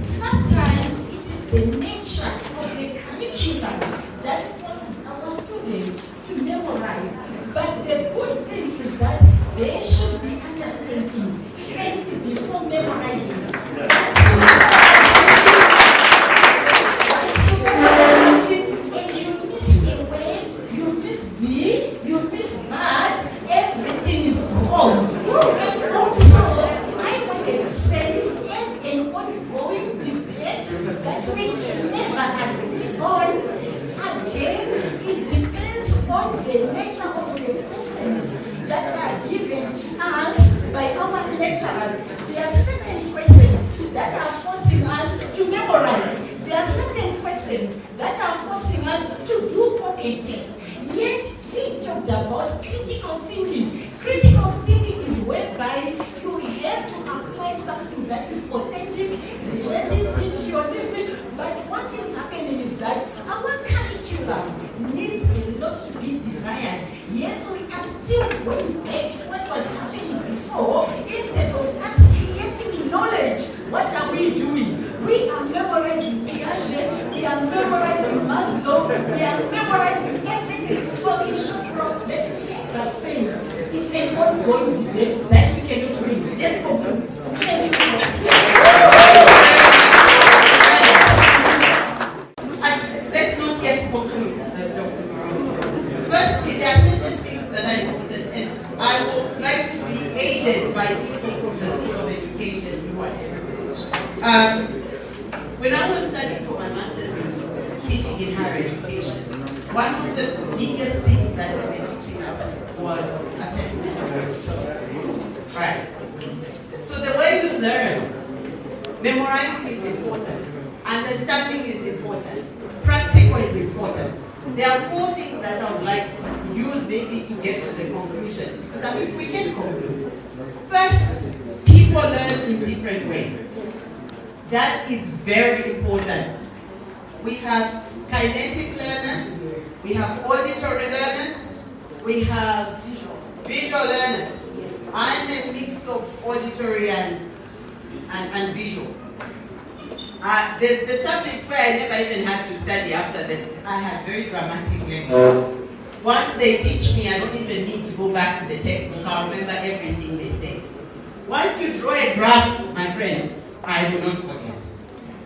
Sometimes it is the nature of the curriculum that forces our students to memorize. But the good thing is that they should be understanding first before memorizing. Once you memorize something and you miss a word, you miss you miss that, everything is wrong. And also, I wanted to say, as an ongoing debate that we can never agree on, again, it depends on the nature of the questions that are given to us by our lecturers. There are certain questions that are forcing us to memorize. There are certain questions that are forcing us to do copy and paste. Yet, he talked about critical thinking. Critical thinking is whereby you have to apply something that is authentic, relate it into your living. But what is happening is that our curriculum needs a lot to be desired. Yet, we are still going back to what was happening before. Instead of us creating knowledge, what are we doing? We are memorizing Piaget, we are memorizing Maslow, we are memorizing everything. So in short, Prof, let me end by saying it's an ongoing debate that we cannot win. Let's conclude. Thank you. Let's not yet conclude, Dr. Marongwe. Firstly, there are certain things that I noted, and I would like to be aided by people from the School of Education who are here. When I was studying for my master's in teaching in higher education, one of the biggest things that they were teaching us was assessment of right. So the way you learn, memorizing is important, understanding is important, practical is important. There are 4 things that I would like to use maybe to get to the conclusion, because I mean we can conclude. First, people learn in different ways. That is very important. We have kinetic learners, we have auditory learners, we have visual learners. I'm a mix of auditory and visual. The subjects where I never even had to study after that, I had very dramatic lectures. Once they teach me, I don't even need to go back to the textbook. I'll remember everything they say. Once you draw a graph, my friend, I will not forget.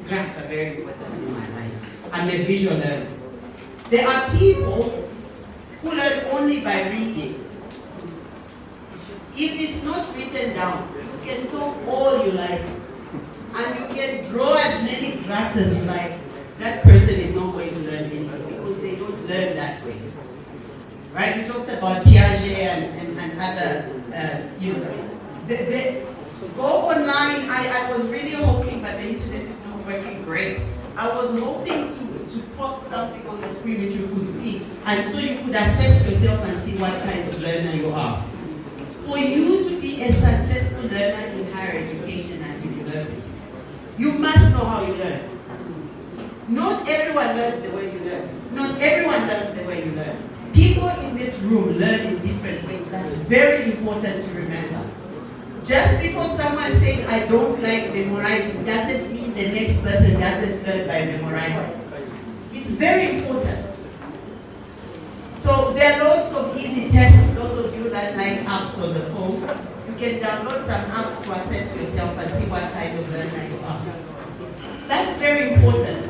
Graphs are very important in my life. I'm a visual learner. There are people who learn only by reading. If it's not written down, you can talk all you like, and you can draw as many graphs as you like. That person is not going to learn anything because they don't learn that way. Right? You talked about Piaget and other, go online. I was really hoping, but the internet is not working great. I was hoping to post something on the screen which you could see, and so you could assess yourself and see what kind of learner you are. For you to be a successful learner in higher education and university, you must know how you learn. Not everyone learns the way you learn. Not everyone learns the way you learn. People in this room learn in different ways. That's very important to remember. Just because someone says, I don't like memorizing, doesn't mean the next person doesn't learn by memorizing. It's very important. So there are lots of easy tests. Those of you that like apps on the phone, you can download some apps to assess yourself and see what kind of learner you are. That's very important.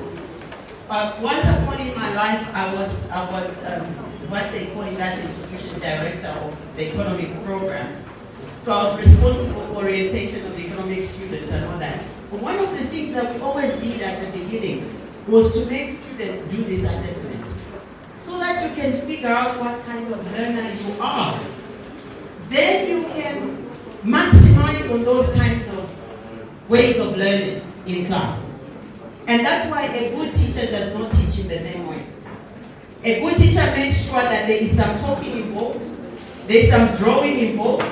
Once upon in my life, I was what they call in that institution director of the economics program. So I was responsible for orientation of the economics students and all that. But one of the things that we always did at the beginning was to make students do this assessment so that you can figure out what kind of learner you are. Then you can maximize on those kinds of ways of learning in class. And that's why a good teacher does not teach in the same way. A good teacher makes sure that there is some talking involved, there's some drawing involved,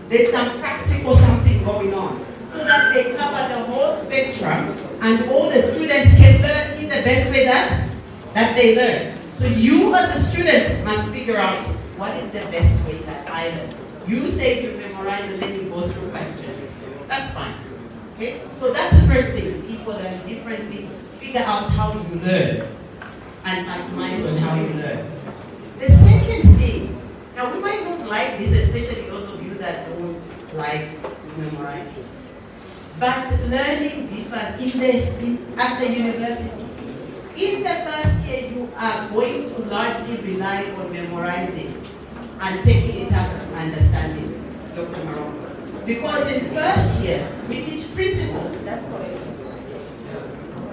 there's some practical something going on, so that they cover the whole spectrum and all the students can learn in the best way that they learn. So you as a student must figure out what is the best way that I learn. You say you memorize and then you go through questions. That's fine. Okay? So that's the first thing. People learn differently. Figure out how you learn and maximize on how you learn. The second thing, now we might not like this, especially those of you that don't like memorizing. But learning differs at the university. In the first year, you are going to largely rely on memorizing and taking it up to understanding, Dr. Marongwe. Because in first year, we teach principles. That's correct.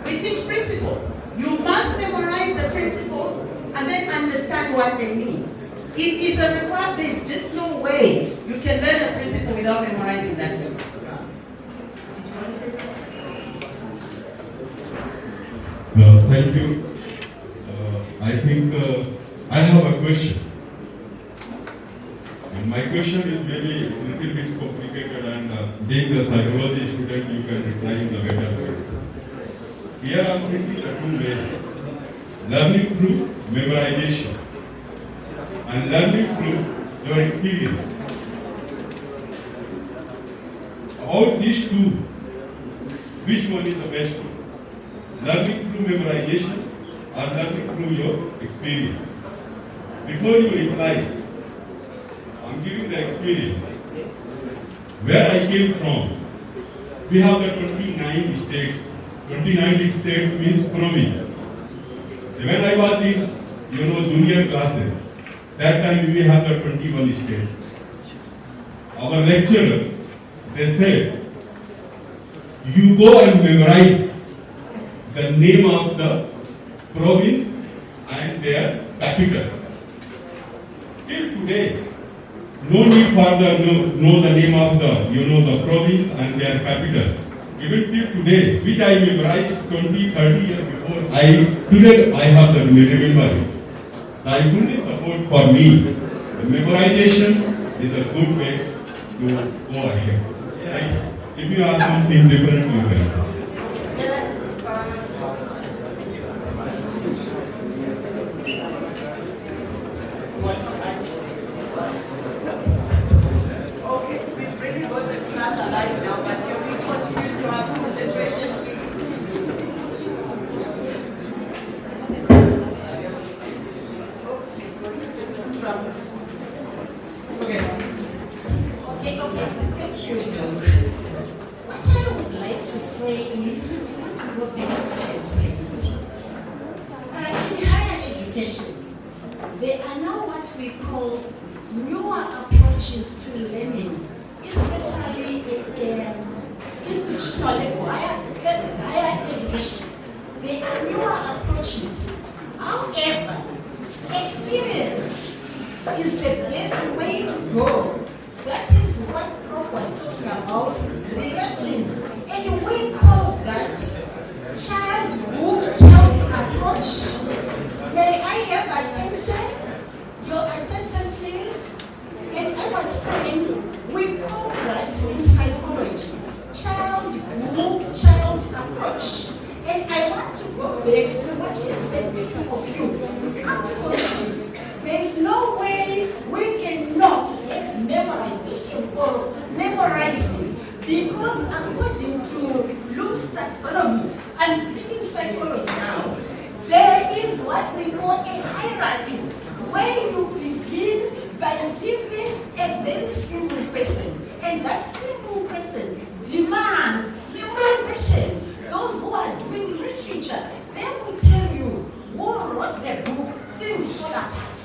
We teach principles. You must memorize the principles and then understand what they mean. It is a required, there's just no way you can learn a principle without memorizing that principle. Did you want to say something? Thank you. I think I have a question. And my question is maybe a little bit complicated, and being a psychology student, you can reply in a better way. Here I am thinking a two ways. Learning through memorization and learning through your experience. About these two, which one is the best one? Learning through memorization or learning through your experience? Before you reply, I'm giving the experience. Where I came from, we have the 29 states. 29 states means province. When I was in, junior classes, that time we have the 21 states. Our lecturers, they said, you go and memorize the name of the province and their capital. Till today, no need for know the name of the province and their capital. Even till today, which I memorized 20, 30 years before, today I have the memory. I fully support for me. The memorization is a good way to go ahead. If you have something different, you can. from. Okay. Thank you, John. What I would like to say is, what people have said. In higher education, there are now what we call newer approaches to learning, especially at institutional level, higher education. There are newer approaches. However, experience is the best way to go. That is what Prof was talking about, relating. And we call that child approach. May I have attention? Your attention, please. And I was saying, we call that in psychology, child approach. And I want to go back to what you said, the two of you. Absolutely. There's no way we cannot have memorization or memorizing, because according to Bloom's taxonomy and in psychology now, there is what we call a hierarchy, where you begin by giving a very simple question, and that simple question demands memorization. Those who are doing literature, they will tell you who wrote the book, Things Fall Apart.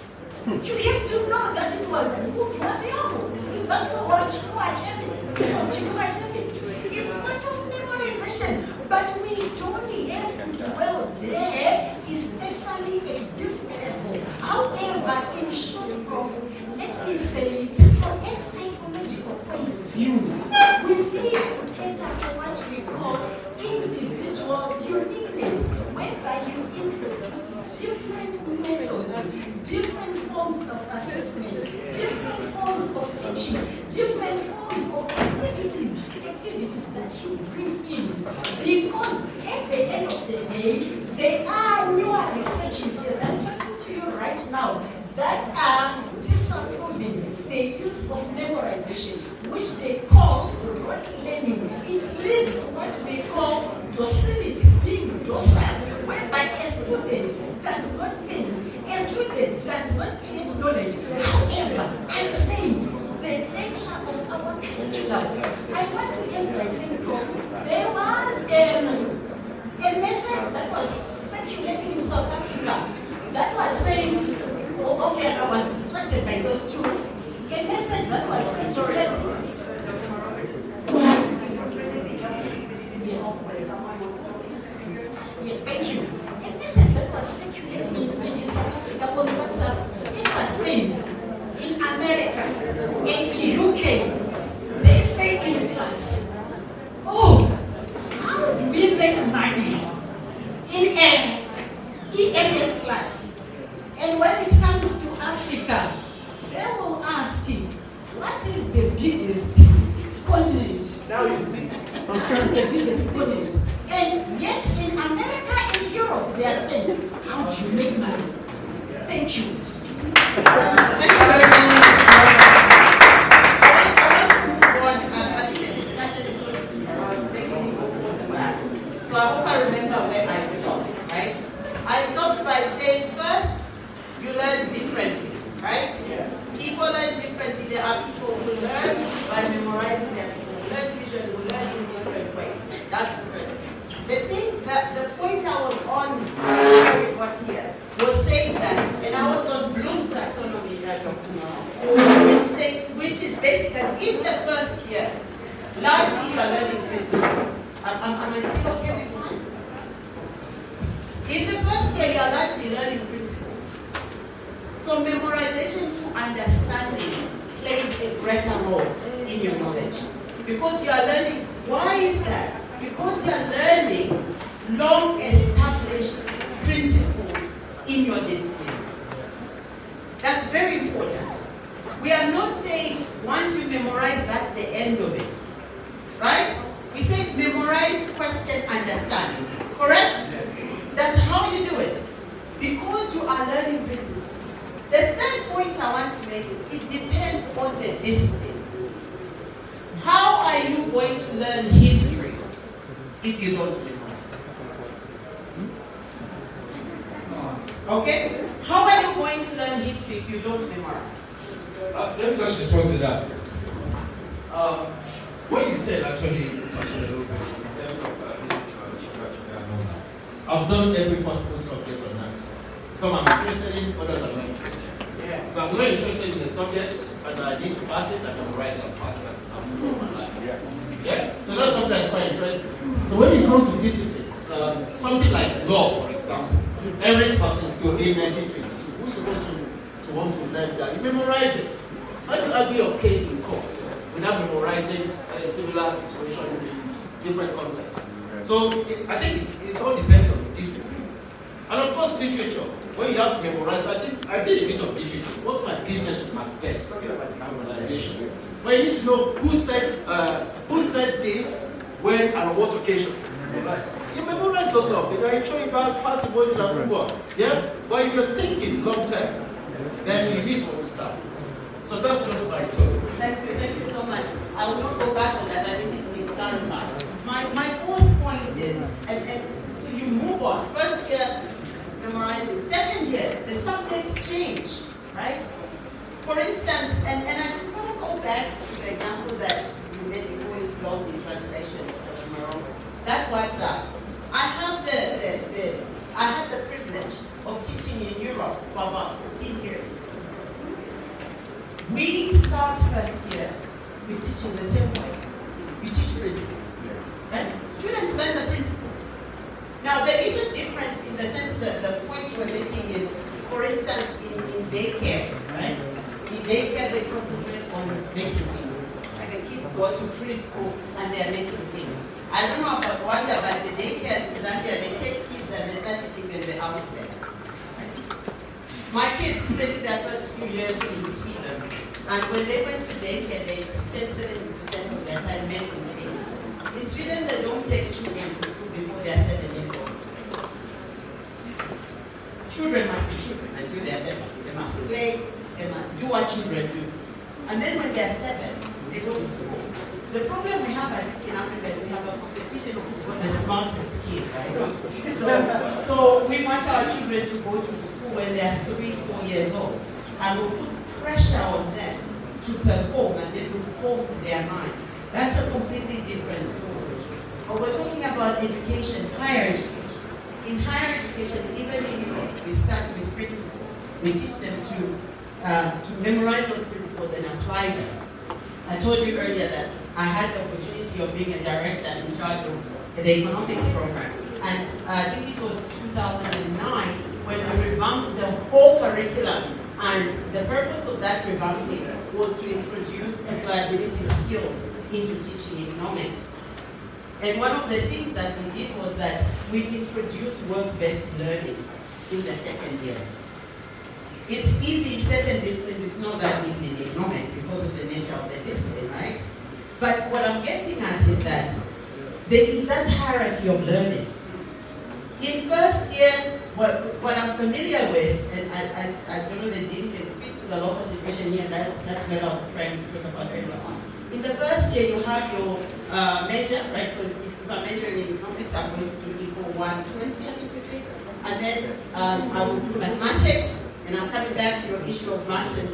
You have to know that it was a book, Mathibe. Is that so? Or Chinyamurindi? It was Chinyamurindi. It's part of memorization, but we don't have to dwell there, especially at this level. However, in short, Prof, let me say, from a psychological point of view, we need to cater for what we call individual uniqueness, whereby you introduce different methods, different forms of assessment, different forms of teaching, different forms of activities that you bring in. Because at the end of the day, there are newer researches, as I'm talking to you right now, that are disapproving the use of memorization, which they call rote learning. It leads to what we call docility, being docile, whereby a student does not think, a student does not create knowledge. However, I'm saying the nature of our curriculum. I want to end by saying, Prof, there was a message that was circulating in South Africa that was saying, oh, okay, I was distracted by those two. A message that was circulating. Yes. Yes, thank you. A message that was circulating in South Africa on WhatsApp. It was saying, in America, in UK, they say in class, oh, how do we make money in an EMS class? And when it comes to Africa, they will ask you, what is the biggest continent? Now you see. What is the biggest continent? And yet in America and Europe, they are saying, how do you make money? Thank you. Thank you very much. I think the discussion is sort of making me go further back. So I hope I remember where I stopped, right? I stopped by saying first, you learn differently, right? Yes. People learn differently. There are people who learn by memorizing, there are people who learn visually, who learn in different ways. That's the first thing. The point I was on before we got here was saying that, and I was on Bloom's taxonomy that Dr. Marongwe, which is basically in the first year, largely you are learning principles. Am I still okay with time? In the first year, you are largely learning principles. So memorization to understanding plays a greater role in your knowledge. Because you are learning, why is that? Because you are learning long established principles in your disciplines. That's very important. We are not saying once you memorize, that's the end of it. Right? We say memorize, question, understand. Correct? That's how you do it. Because you are learning principles. The third point I want to make is it depends on the discipline. How are you going to learn history if you don't memorize? Okay? How are you going to learn history if you don't memorize? Let me just respond to that. What you said actually touched on a little bit in terms of literature and all that. I've done every possible subject on that. Some I'm interested in, others I'm not interested in. Yeah. If I'm not interested in the subject and I need to pass it, I memorize it and pass it and move on my life. Yeah? So that's something that's quite interesting. So when it comes to disciplines, something like law, for example, Eric versus Doreen 1922, who's supposed to want to learn that? You memorize it. How do you argue your case in court without memorizing a similar situation in different contexts? So I think it all depends on the disciplines. And of course, literature. When you have to memorize, I did a bit of literature. What's my business with Macbeth? Talking about decolonization. But you need to know who said this, when, and on what occasion. You memorize those stuff. You throw it back, pass the ball, and move on. Yeah? But if you're thinking long term, then you need to understand. So that's just my thought. Thank you so much. I will not go back on that. I think it's been clarified. My fourth point is, and so you move on. First year, memorizing. Second year, the subjects change, right? For instance, and I just want to go back to the example that you made before it's lost in translation of Marongwe. That WhatsApp. I had the privilege of teaching in Europe for about 15 years. We start first year with teaching the same way. We teach principles, right? Students learn the principles. Now there is a difference in the sense that the point you are making is, for instance, in daycare, right? In daycare they concentrate on making things. Like the kids go to preschool and they are making things. I don't know about Rwanda, but the daycares in Zambia, they take kids and they start teaching them the alphabet. Right? My kids spent their first few years in Sweden, and when they went to daycare, they spent 70% of their time making things. In Sweden, they don't take children to school before they are 7 years old. Children must be children until they are 7. They must play, they must do what children do. And then when they are 7, they go to school. The problem we have, I think, in Africa is we have a competition of who's got the smartest kid, right? So we want our children to go to school when they are 3, 4 years old. And we put pressure on them to perform, and they perform to their mind. That's a completely different story. But we're talking about education, higher education. In higher education, even in Europe, we start with principles. We teach them to memorize those principles and apply them. I told you earlier that I had the opportunity of being a director in charge of the economics program. And I think it was 2009 when we revamped the whole curriculum. And the purpose of that revamping was to introduce employability skills into teaching economics. And one of the things that we did was that we introduced work-based learning in the second year. It's easy in certain disciplines, it's not that easy in economics because of the nature of the discipline, right? But what I'm getting at is that there is that hierarchy of learning. In first year, what I'm familiar with, and I don't know the dean can speak to the local situation here, that's what I was trying to talk about earlier on. In the first year, you have your major, right? So if I'm majoring in economics, I'm going to do equal 120, I think we say. And then I will do mathematics, and I'm coming back to your issue of maths and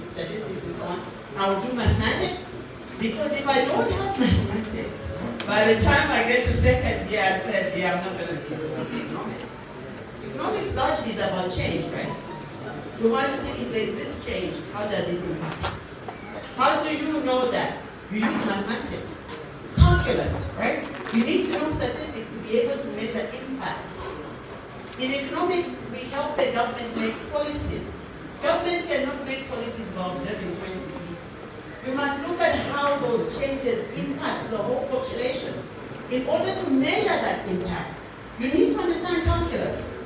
statistics and so on. I will do mathematics, because if I don't have mathematics, by the time I get to second year and third year, I'm not going to be able to do economics. Economics largely is about change, right? We want to see if there's this change, how does it impact? How do you know that? You use mathematics. Calculus, right? You need to know statistics to be able to measure impact. In economics, we help the government make policies. Government cannot make policies by observing 20 people. We must look at how those changes impact the whole population. In order to measure that impact, you need to understand calculus.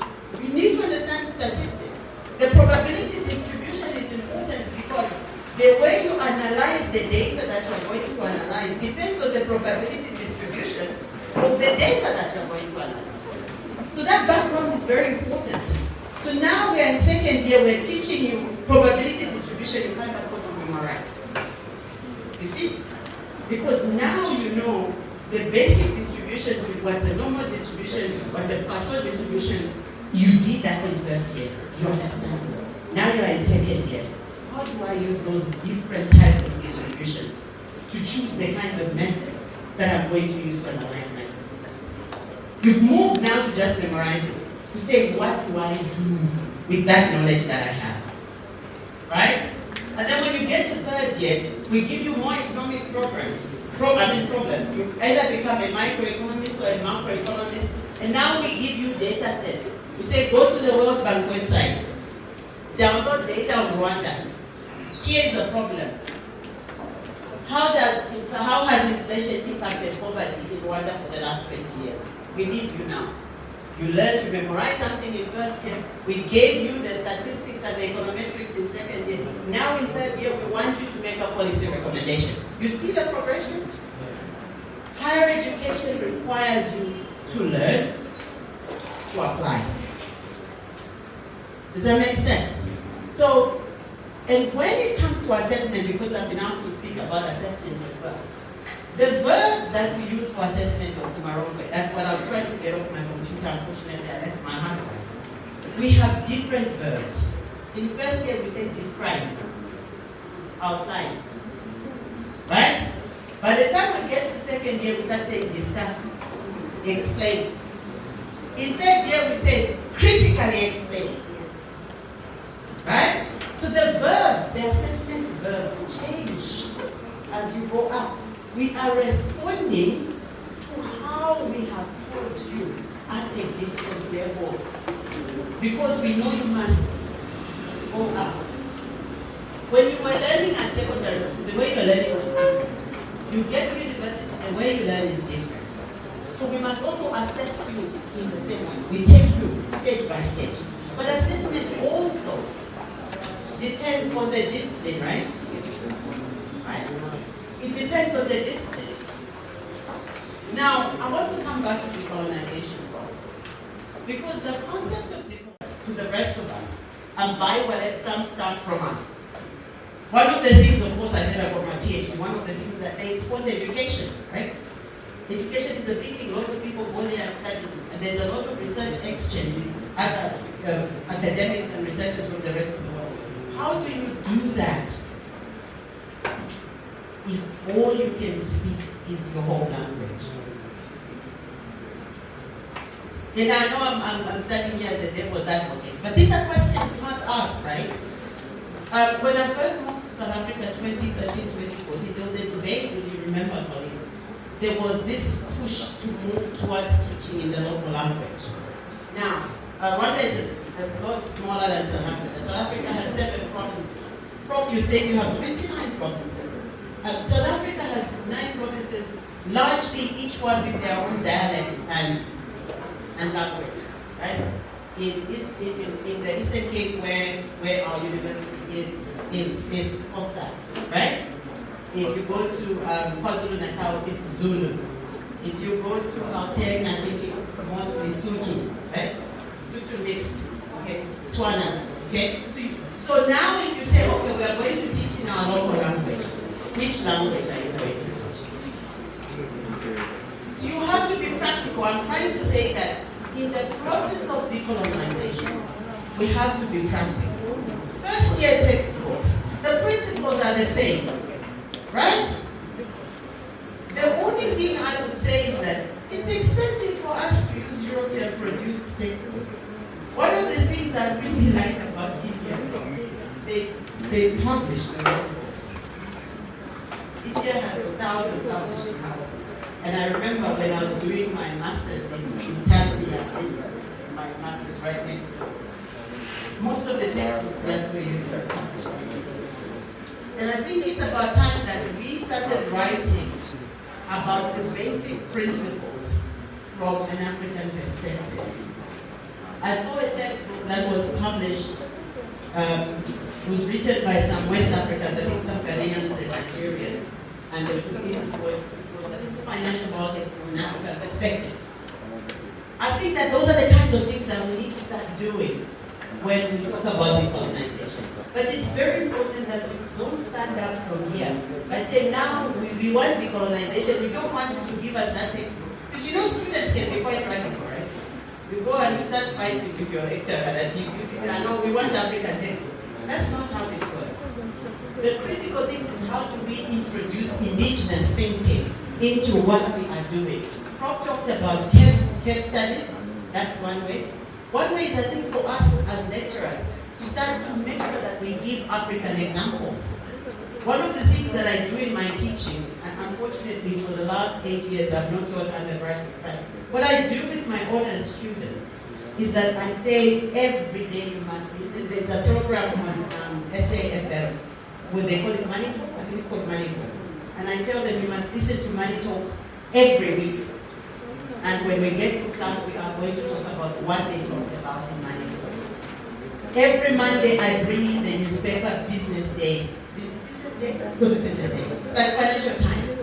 You need to understand statistics. The probability distribution is important because the way you analyze the data that you're going to analyze depends on the probability distribution of the data that you're going to analyze. So that background is very important. So now we are in second year, we're teaching you probability distribution, you can't afford to memorize. You see? Because now you know the basic distributions, what's a normal distribution, what's a Poisson distribution. You did that in first year. You understand it. Now you're in second year. How do I use those different types of distributions to choose the kind of method that I'm going to use to analyze my statistics? You've moved now to just memorizing, to say, what do I do with that knowledge that I have? Right? And then when you get to third year, we give you more economics programs. Problems. You either become a microeconomist or a macroeconomist, and now we give you data sets. We say, go to the World Bank website, download data of Rwanda. Here's the problem. How has inflation impacted poverty in Rwanda for the last 20 years? We leave you now. You learn to memorize something in first year. We gave you the statistics and the econometrics in second year. Now in third year, we want you to make a policy recommendation. You see the progression? Higher education requires you to learn, to apply. Does that make sense? So, and when it comes to assessment, because I've been asked to speak about assessment as well, the verbs that we use for assessment of the Marongwe, that's what I was trying to get off my computer, unfortunately I left my hand. We have different verbs. In first year we say describe, outline, right? By the time we get to second year we start saying discuss, explain. In third year we say critically explain, right? So the verbs, the assessment verbs change as you go up. We are responding to how we have taught you at the different levels, because we know you must go up. When you were learning at secondary school, the way you're learning was different. You get to university, the way you learn is different. So we must also assess you in the same way. We take you stage by stage. But assessment also depends on the discipline, right? Right? It depends on the discipline. Now, I want to come back to decolonization, because the concept of decolonization to the rest of us and buy some stuff from us. One of the things, of course, I said I got my PhD, one of the things that they export education, right? Education is a big thing. Lots of people go there and study, and there's a lot of research exchange with other academics and researchers from the rest of the world. How do you do that if all you can speak is your home language? And I know I'm standing here as the devil's advocate, but these are questions you must ask, right? When I first moved to South Africa 2013, 2014, there was a debate, if you remember, colleagues. There was this push to move towards teaching in the local language. Now, Rwanda is a lot smaller than South Africa. South Africa has 7 provinces. Prof, you said you have 29 provinces. South Africa has 9 provinces, largely each one with their own dialect and language, right? In the Eastern Cape, where our university is Xhosa, right? If you go to KwaZulu-Natal, it's Zulu. If you go to Gauteng, I think it's mostly Sotho, right? Sotho mixed, okay? Tswana, okay? So now if you say, okay, we are going to teach in our local language, which language are you going to teach? So you have to be practical. I'm trying to say that in the process of decolonization, we have to be practical. First year textbooks, the principles are the same, right? The only thing I would say is that it's expensive for us to use European produced textbooks. One of the things I really like about India, they publish the books. India has 1,000 publishing houses. And I remember when I was doing my master's in Tanzania, my master's right next door. Most of the textbooks that we're using are published by India. And I think it's about time that we started writing about the basic principles from an African perspective. I saw a textbook that was published, was written by some West Africans, I think some Ghanaians and Nigerians, and it was financial markets from an African perspective. I think that those are the kinds of things that we need to start doing when we talk about decolonization. But it's very important that we don't stand up from here by saying now we want decolonization, we don't want you to give us that textbook. Because you know students can be quite radical, right? You go and you start fighting with your lecturer that he's using, I know we want African textbooks. That's not how it works. The critical thing is how do we introduce indigenous thinking into what we are doing. Prof talked about case studies. That's one way. One way is, I think, for us as lecturers to start to make sure that we give African examples. One of the things that I do in my teaching, and unfortunately for the last 8 years I've not taught undergraduate, but what I do with my honors students is that I say every day you must listen. There's a program on SAFM where they call it Money Talk. I think it's called Money Talk. And I tell them you must listen to Money Talk every week. And when we get to class, we are going to talk about what they talked about in Money Talk. Every Monday, I bring in the newspaper Business Day. Business Day? Let's go to Business Day. It's like Financial Times.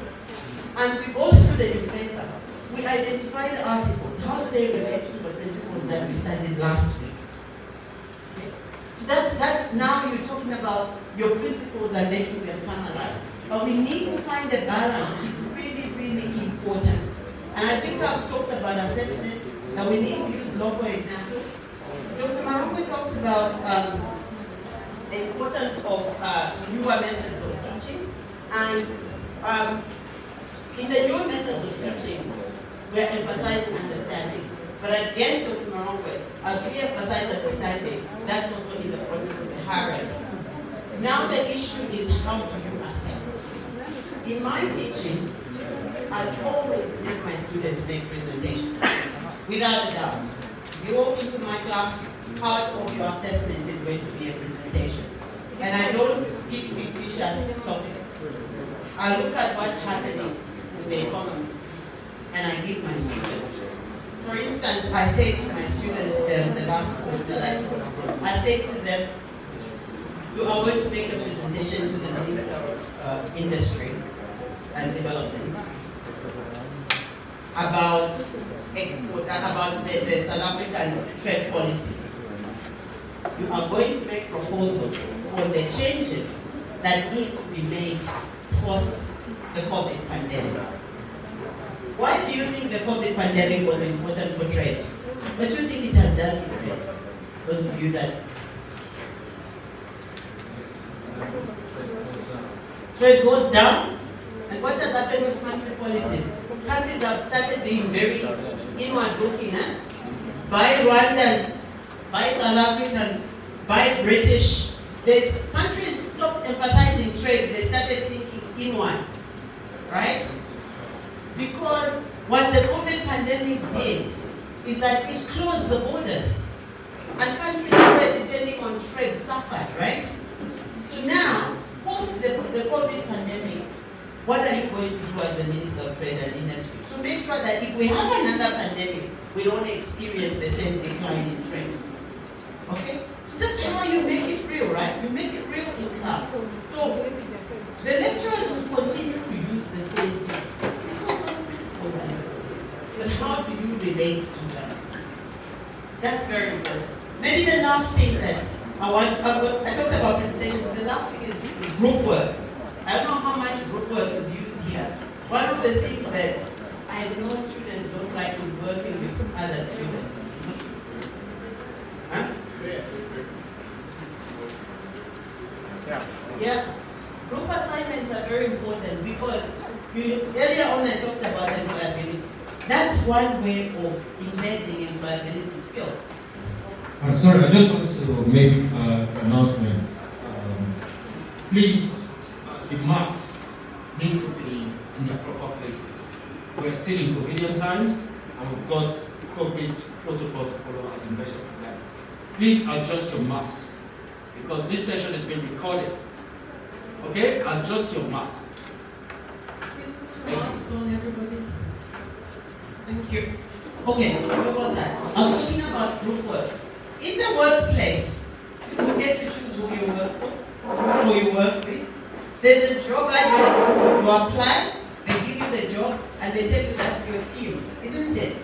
And we go through the newspaper. We identify the articles. How do they relate to the principles that we studied last week? Okay. So that's now you're talking about your principles and making them come alive. But we need to find a balance. It's really, really important. And I think I've talked about assessment, that we need to use local examples. Dr. Marongwe talked about the importance of newer methods of teaching. And in the newer methods of teaching, we're emphasizing understanding. But again, Dr. Marongwe, as we emphasize understanding, that's also in the process of the Hare. Now the issue is, how do you assess? In my teaching, I always make my students make presentations, without a doubt. You walk into my class, part of your assessment is going to be a presentation. And I don't pick fictitious topics. I look at what's happening in the economy, and I give my students. For instance, I say to my students, the last course that I taught, I say to them, you are going to make a presentation to the Minister of Industry and Development about export, about the South African trade policy. You are going to make proposals on the changes that need to be made post the COVID pandemic. Why do you think the COVID pandemic was important for trade? What do you think it has done to trade? Those of you that trade goes down, and what has happened with country policies? Countries have started being very inward looking, buy Rwandan, buy South African, buy British. Countries stopped emphasizing trade, they started thinking inwards, right? Because what the COVID pandemic did is that it closed the borders, and countries who were depending on trade suffered, right? So now, post the COVID pandemic, what are you going to do as the Minister of Trade and Industry to make sure that if we have another pandemic, we don't experience the same decline in trade? Okay? So that's how you make it real, right? You make it real in class. So the lecturers will continue to use the same thing because those principles are important. But how do you relate to them? That's very important. Maybe the last thing that I talked about presentations, but the last thing is group work. I don't know how much group work is used here. One of the things that I know students don't like is working with other students. Huh? Yeah. Group assignments are very important because earlier on I talked about employability. That's one way of embedding employability skills. I'm sorry, I just wanted to make an announcement. Please, the masks need to be in their proper places. We're still in COVID times, and we've got COVID protocols to follow at the University of Kigali. Please adjust your mask, because this session is being recorded. Okay? Adjust your mask. Please put your masks on, everybody. Thank you. Okay, where was that? I was talking about group work. In the workplace, you get to choose who you work for, who you work with. There's a job advert, you apply, they give you the job, and they tell you that's your team, isn't it?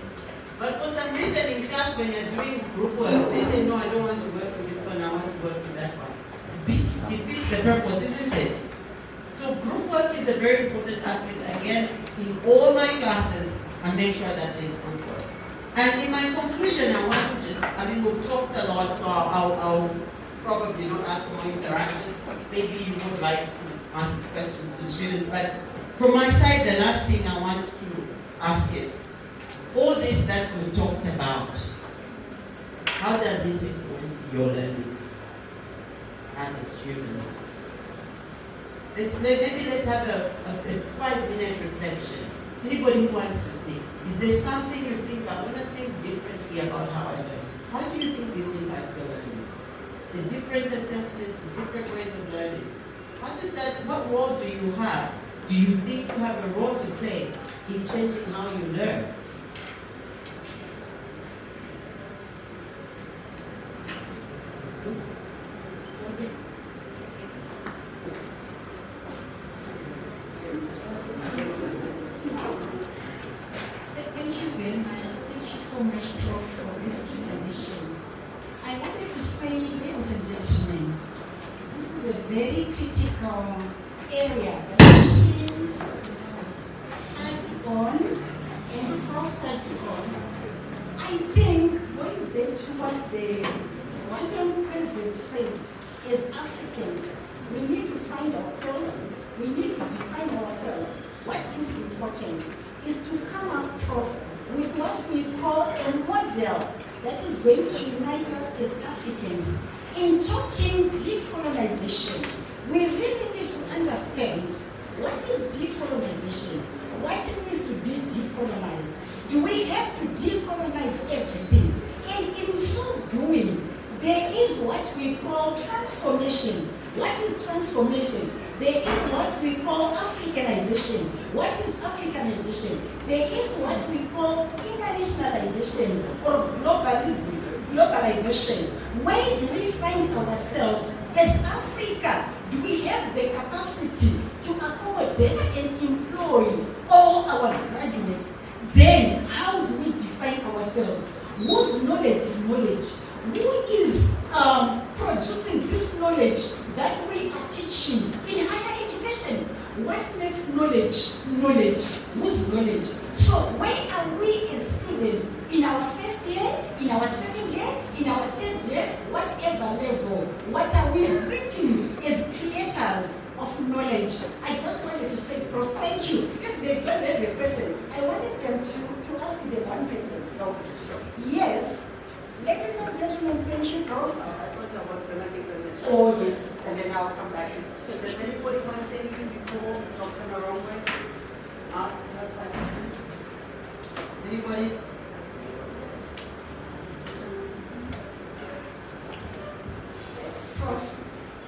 But for some reason in class when you're doing group work, they say, no, I don't want to work with this one, I want to work with that one. It defeats the purpose, isn't it? So group work is a very important aspect, again, in all my classes, and make sure that there's group work. And in my conclusion, I want to we've talked a lot, so I'll probably not ask for more interaction. Maybe you would like to ask questions to students, but from my side, the last thing I want to ask is, all this that we've talked about, how does it influence your learning as a student? Maybe let's have a 5-minute reflection. Anybody who wants to speak, is there something you think, I want to think differently about how I learn? How do you think this impacts your learning? The different assessments, the different ways of learning. How does that, what role do you have? Do you think you have a role to play in changing how you learn? Thank you very much. Thank you so much, Prof, for this presentation. I wanted to say, ladies and gentlemen, this is a very critical area that she tagged on and Prof tagged on. I think going back to what the Rwandan president said, as Africans, we need to find ourselves, we need to define ourselves. What is important is to come up, Prof, with what we call a model that is going to unite us as Africans. In talking decolonization, we really need to understand what is decolonization, what needs to be decolonized. Do we have to decolonize everything? And in so doing, there is what we call transformation. What is transformation? There is what we call Africanization. What is Africanization? There is what we call internationalization or globalization. Where do we find ourselves as Africa? Do we have the capacity to accommodate and employ all our graduates? Then how do we define ourselves? Whose knowledge is knowledge? Who is producing this knowledge that we are teaching in higher education? What makes knowledge knowledge? Whose knowledge? So where are we as students in our first year, in our second year, in our third year, whatever level? What are we bringing as creators of knowledge? I just wanted to say, Prof, thank you. If they don't have a person, I wanted them to ask the one person. No. Yes. Ladies and gentlemen, thank you, Prof. I thought I was going to give them a chance. Oh, yes. And then I'll come back. Does anybody want to say anything before Dr. Marongwe asks her question? Anybody? Yes, Prof.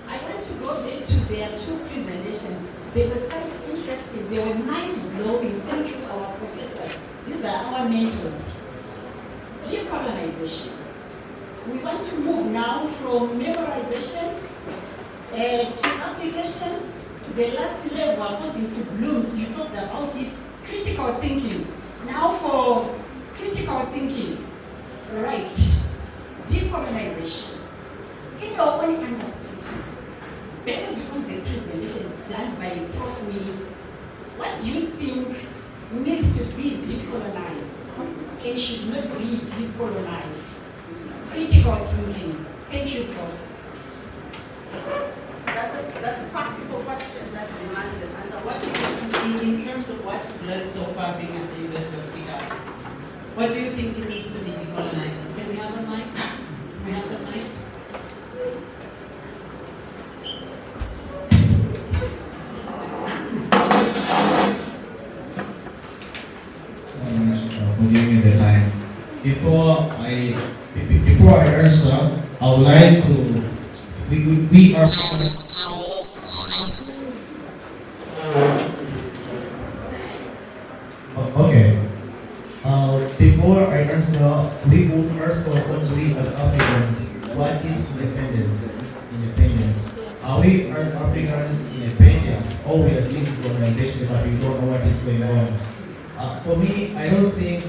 I want to go back to their two presentations. They were quite interesting. They were mind-blowing. Thank you, our professors. These are our mentors. Decolonization. We want to move now from memorization to application to the last level according to Bloom's. You talked about it, critical thinking. Now for critical thinking, right, decolonization. In your own understanding, based on the presentation done by Prof. Willie, what do you think needs to be decolonized and should not be decolonized? Critical thinking. Thank you, Prof. That's a practical question that demands an answer. What do you think in terms of what you've learned so far being at the University of Kigali? What do you think it needs to be decolonized? Can we have a mic? Can we have the mic? For giving me the time. Before I answer, I would like to. We are. Okay. Before I answer, we would ask ourselves, we as Africans, what is independence? Independence. Are we as Africans independent, or we are still in colonization, but we don't know what is going on? For me, I don't think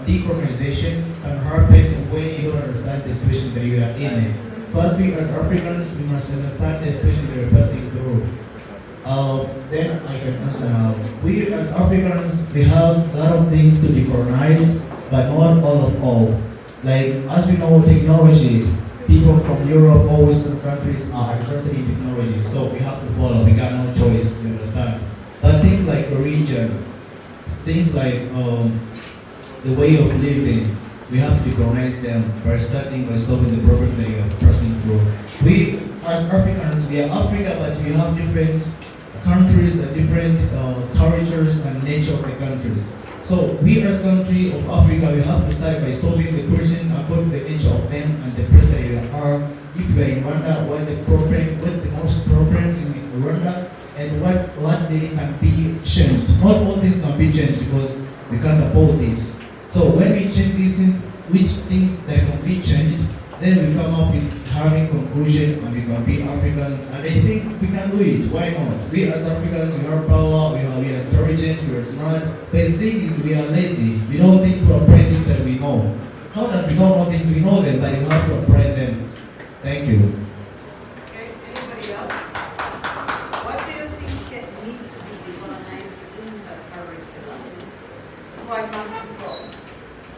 decolonization can happen when you don't understand the situation that you are in. First, we as Africans, we must understand the situation that we are passing through. Then I can answer now. We as Africans, we have a lot of things to decolonize, but not all of all. Like, as we know, technology, people from Europe or Western countries are interested in technology, so we have to follow. We got no choice, you understand? But things like religion, things like the way of living, we have to decolonize them by starting by solving the problem that you are passing through. We, as Africans, we are Africa, but we have different countries and different cultures and nature of the countries. So we as country of Africa, we have to start by solving the question according to the nature of them and the place that you are. If you are in Rwanda, what the most problems in Rwanda, and what they can be changed. Not all things can be changed because we can't afford this. So when we change these things, which things that can be changed, then we come up with having conclusion and we can be Africans, and I think we can do it. Why not? We as Africans, we have power, we are intelligent, we are smart, but the thing is we are lazy. We don't think to apply things that we know. Not that we don't know things, we know them, but we have to apply them. Thank you. Okay, anybody else? What do you think needs to be decolonized in the curriculum? For example,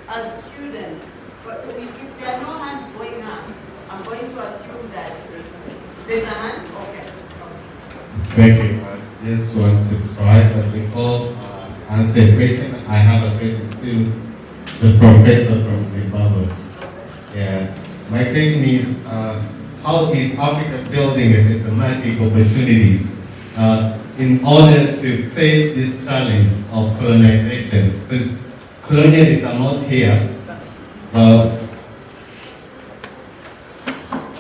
as students, but so if there are no hands going up, I'm going to assume that there's a hand. Okay. Thank you. I just want to try, but before I answer a question, I have a question to the professor from Zimbabwe. Yeah. My question is, how is Africa building a systematic opportunities in order to face this challenge of colonization? Because colonialists are not here.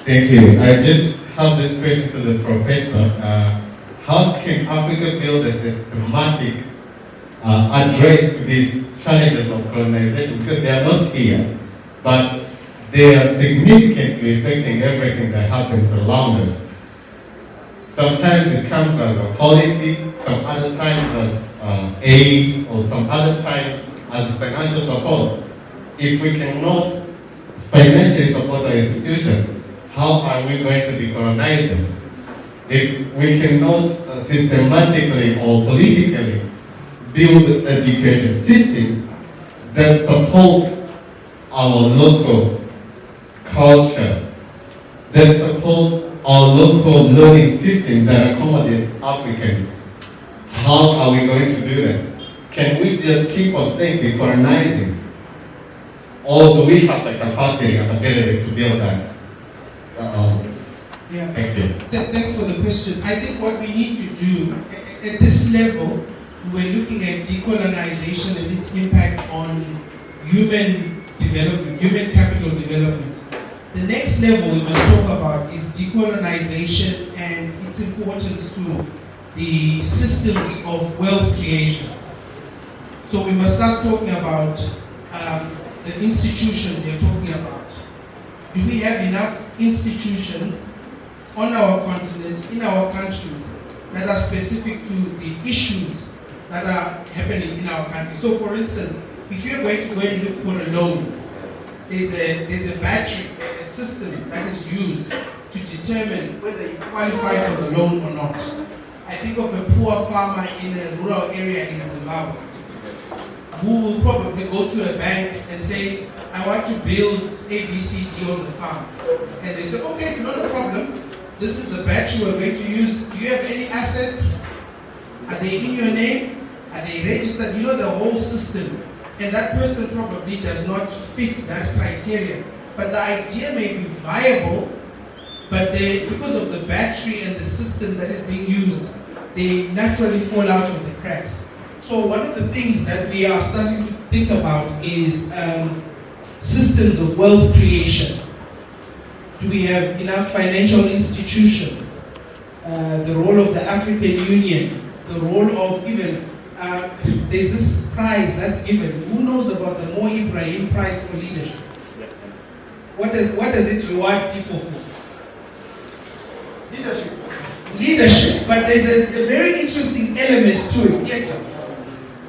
Thank you. I just have this question to the professor. How can Africa build a systematic address to these challenges of colonization? Because they are not here, but they are significantly affecting everything that happens around us. Sometimes it comes as a policy, some other times as aid, or some other times as financial support. If we cannot financially support our institution, how are we going to decolonize them? If we cannot systematically or politically build an education system that supports our local culture, that supports our local learning system that accommodates Africans, how are we going to do that? Can we just keep on saying decolonizing? Or do we have the capacity and ability to build that? Yeah. Thank you. Thanks for the question. I think what we need to do at this level, we're looking at decolonization and its impact on human development, human capital development. The next level we must talk about is decolonization and its importance to the systems of wealth creation. So we must start talking about the institutions you're talking about. Do we have enough institutions on our continent, in our countries, that are specific to the issues that are happening in our country? So for instance, if you're going to go and look for a loan, there's a battery, a system that is used to determine whether you qualify for the loan or not. I think of a poor farmer in a rural area in Zimbabwe who will probably go to a bank and say, I want to build ABCD on the farm. And they say, okay, not a problem. This is the battery we're going to use. Do you have any assets? Are they in your name? Are they registered? You know the whole system. And that person probably does not fit that criteria. But the idea may be viable, but because of the battery and the system that is being used, they naturally fall out of the cracks. So one of the things that we are starting to think about is systems of wealth creation. Do we have enough financial institutions? The role of the African Union, the role of even, there's this prize that's given. Who knows about the Mo Ibrahim Prize for Leadership? What does it reward people for? Leadership. But there's a very interesting element to it. Yes, sir.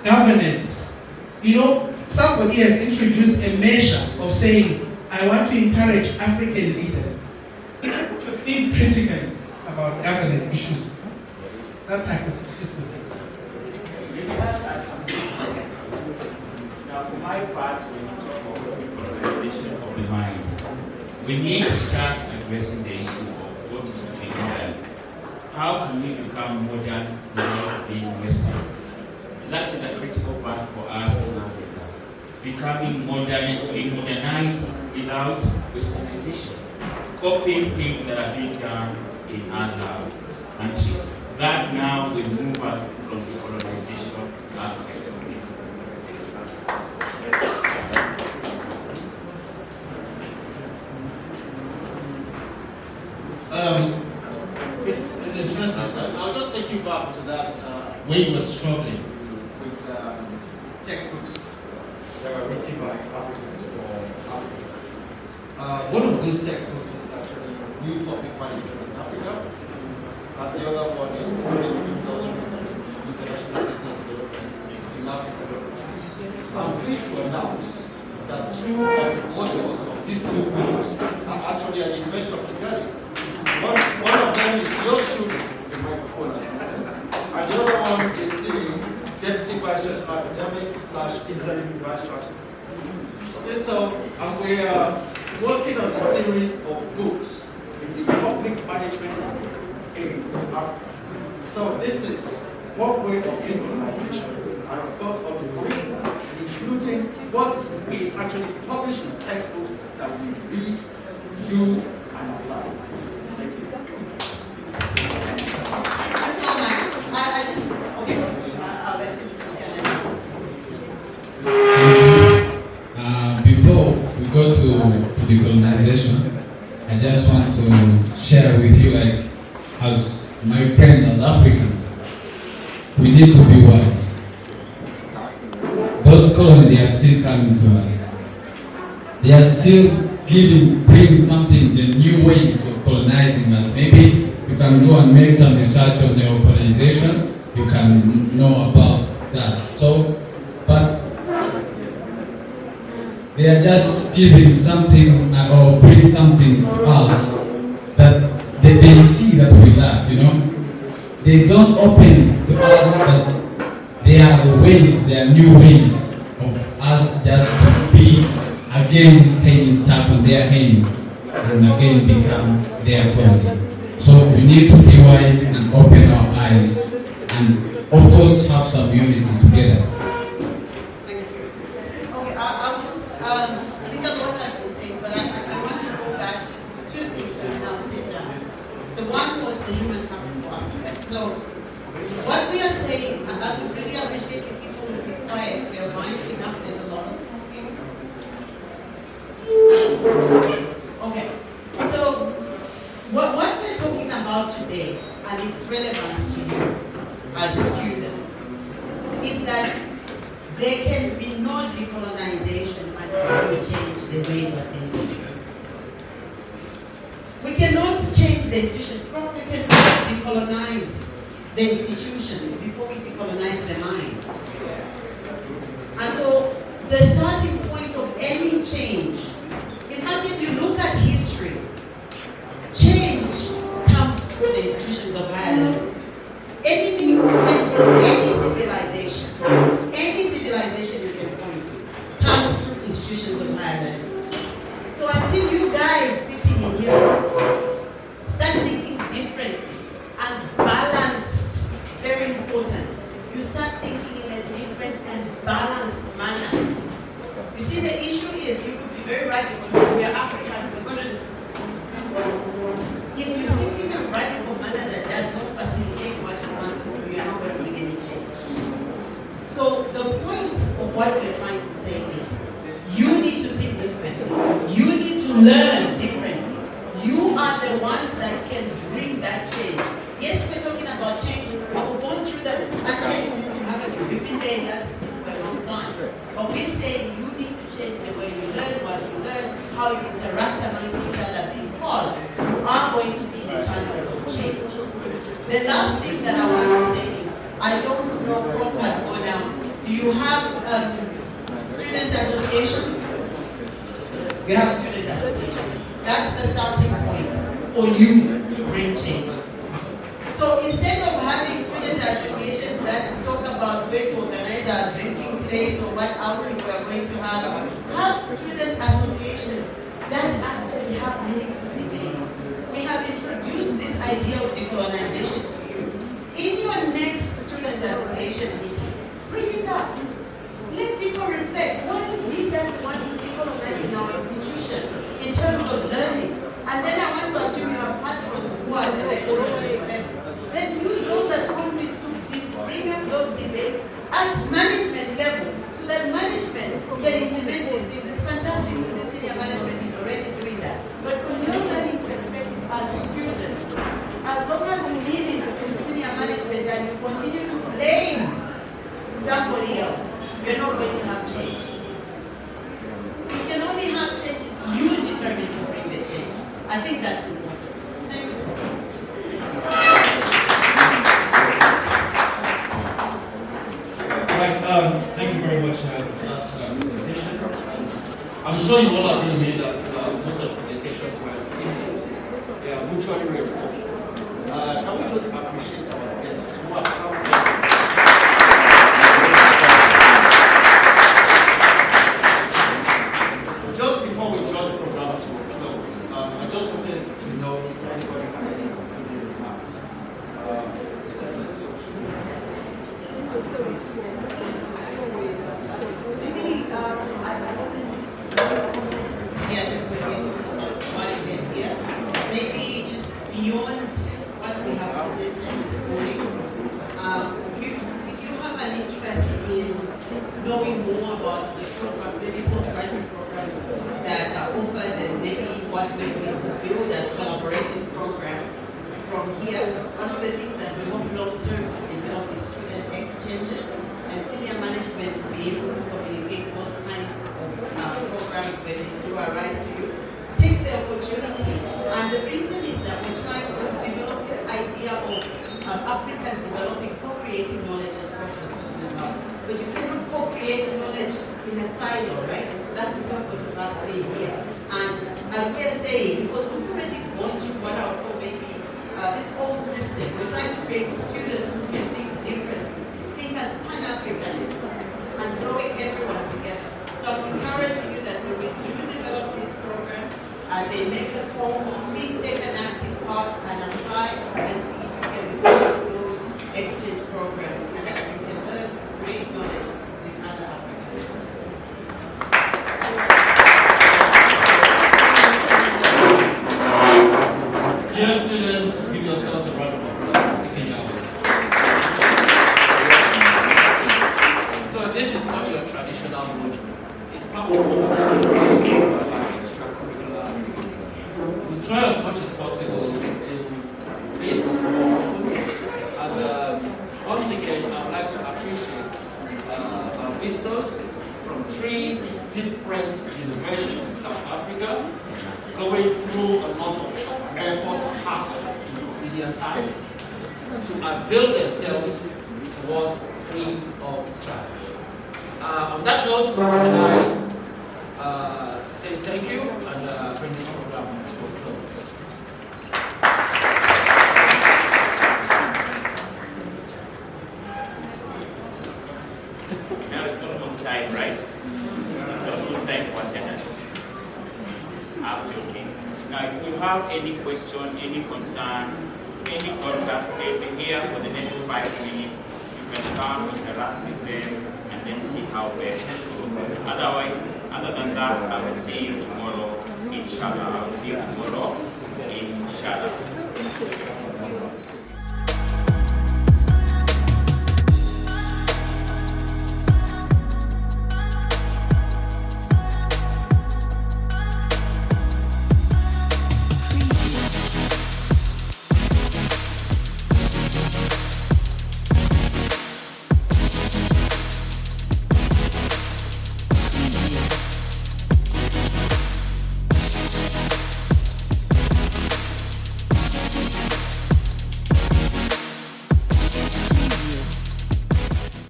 Governance. You know, somebody has introduced a measure of saying, I want to encourage African leaders to think critically about governance issues. That type of system. Now, for my part, when you talk about decolonization of the mind, we need to start addressing the issue of what is to be modern. How can we become modern without being Western? And that is a critical part for us in Africa. Becoming modern, being modernized without Westernization. Copying things that are being done in other countries. That now will move us from the colonization aspect of it. It's interesting. I'll just take you back to that when you were struggling with textbooks that were written by Africans for Africans. One of those textbooks is actually New Public Management in Africa, and the other one is Great Industries and International Business Development in Africa. I'm pleased to announce that two of the authors of these two books are actually at the University of Kigali. One of them is your student, the microphone, and the other one is the Deputy Vice Chancellor Academics / Interim Vice Chancellor. Okay, so we are working on a series of books in the public management in Africa. So this is one way of decolonization, and of course of the curriculum, including what is actually published in textbooks that we read, use, and apply. Before we go to decolonization, I just want to share with you, like, as my friends, as Africans, we need to be wise. Those colonies, they are still coming to us. They are still bring something, the new ways of colonizing us. Maybe you can go and make some research on neocolonization. You can know about that. So, but they are just giving something or bring something to us that they see that we lack, you know. They don't open to us that there are the ways, there are new ways of us just to be again staying stuck on their hands and again become their colony. So we need to be wise and open our eyes and of course have some unity together. Okay, I'll just think of what has been said, but I want to go back just to two things and then I'll sit down. The one was the human capital aspect. So what we are saying, and I would really appreciate if people would be quiet. We are winding up, there's a lot of talking. Okay, so what we're talking about today, and its relevance to you as students, is that there can be no decolonization until you change the way we're thinking. We cannot change the institutions. Prof, we cannot decolonize the institutions before we decolonize the mind. And so the starting point of any change, in fact, if you look at history, change comes through the institutions of higher level. Anything you change in any civilization you can point to, comes through institutions of higher level. So until you guys sitting in here start thinking differently and balanced, very important, you start thinking in a different and balanced manner. You see, the issue is you could be very radical. We are Africans, we're going to. If you think in a radical manner that does not facilitate what you want to do, you're not going to bring any change. So the point of what we're trying to say is, you need to think differently. You need to learn differently. You are the ones that can bring that change. Yes, we're talking about change, but we've gone through that change system, haven't we? We've been there in that system for a long time. But we say you need to change the way you learn, what you learn, how you interact amongst each other, because you are going to be the channels of change. The last thing that I want to say is, I don't know Prof has gone out. Do you have student associations? You have student associations. That's the starting point for you to bring change. So instead of having student associations that talk about where to organize our drinking place or what outing we are going to have student associations that actually we have meaningful debates. We have introduced this idea of decolonization to you. In your next student association meeting, bring it up. Let people reflect. What is it that we want to decolonize in our institution in terms of learning? And then I want to assume you have patrons who are then use those as conduits to bring up those debates at management level so that management can implement these things. It's fantastic to see senior management is already doing that. But from your learning perspective as students, as long as you leave it to senior management and you continue to blame somebody else, you're not going to have change. You can only have change if you determine to bring the change. I think that's important. Thank you. Right, thank you very much for that presentation. I'm sure you all agree with me that most of the presentations were seamless. They are mutually reinforcing. Can we just appreciate our guests who are coming? Just before we draw the program to a close, I just wanted to know if anybody had any concluding remarks. Maybe I wasn't here. Maybe just beyond what we have presented this morning, if you have an interest in knowing more about the programs, maybe postgraduate programs that are offered and maybe what we're going to build as collaborative programs from here, one of the things that we hope long-term to develop is student exchanges, and senior management will be able to communicate those kinds of programs when they do arise to you. Take the opportunity, and the reason is that we're trying to develop this idea of Africans developing co-creating knowledge, as Prof was talking about. But you cannot co-create knowledge in a silo, right? And so that's the purpose of us being here. And as we are saying, because we've already gone through what I would call maybe this old system, we're trying to create students who can think differently, think as Pan-Africanists, and drawing everyone together. So I'm encouraging you that when we do develop this program, and they make a call, please take an active part and apply and see if you can develop those exchange programs so that you can learn to create knowledge with other Africans. Dear students, give yourselves a round of applause. Sticking out. So this is not your traditional module. It's part of extracurricular activities. We try as much as possible to do this and once again I would like to appreciate our visitors from 3 different universities in South Africa, going through a lot of airport hassle in Indian times to avail themselves towards free of charge. On that note, can I say thank you and bring this program to a close. Now it's almost time, right? It's almost time for attendance. I'm joking. Now, if you have any question, any concern, any contact, they'll be here for the next 5 minutes. You can come, interact with them, and then see how best to go. Otherwise, other than that, I will see you tomorrow, inshallah. I will see you tomorrow, inshallah.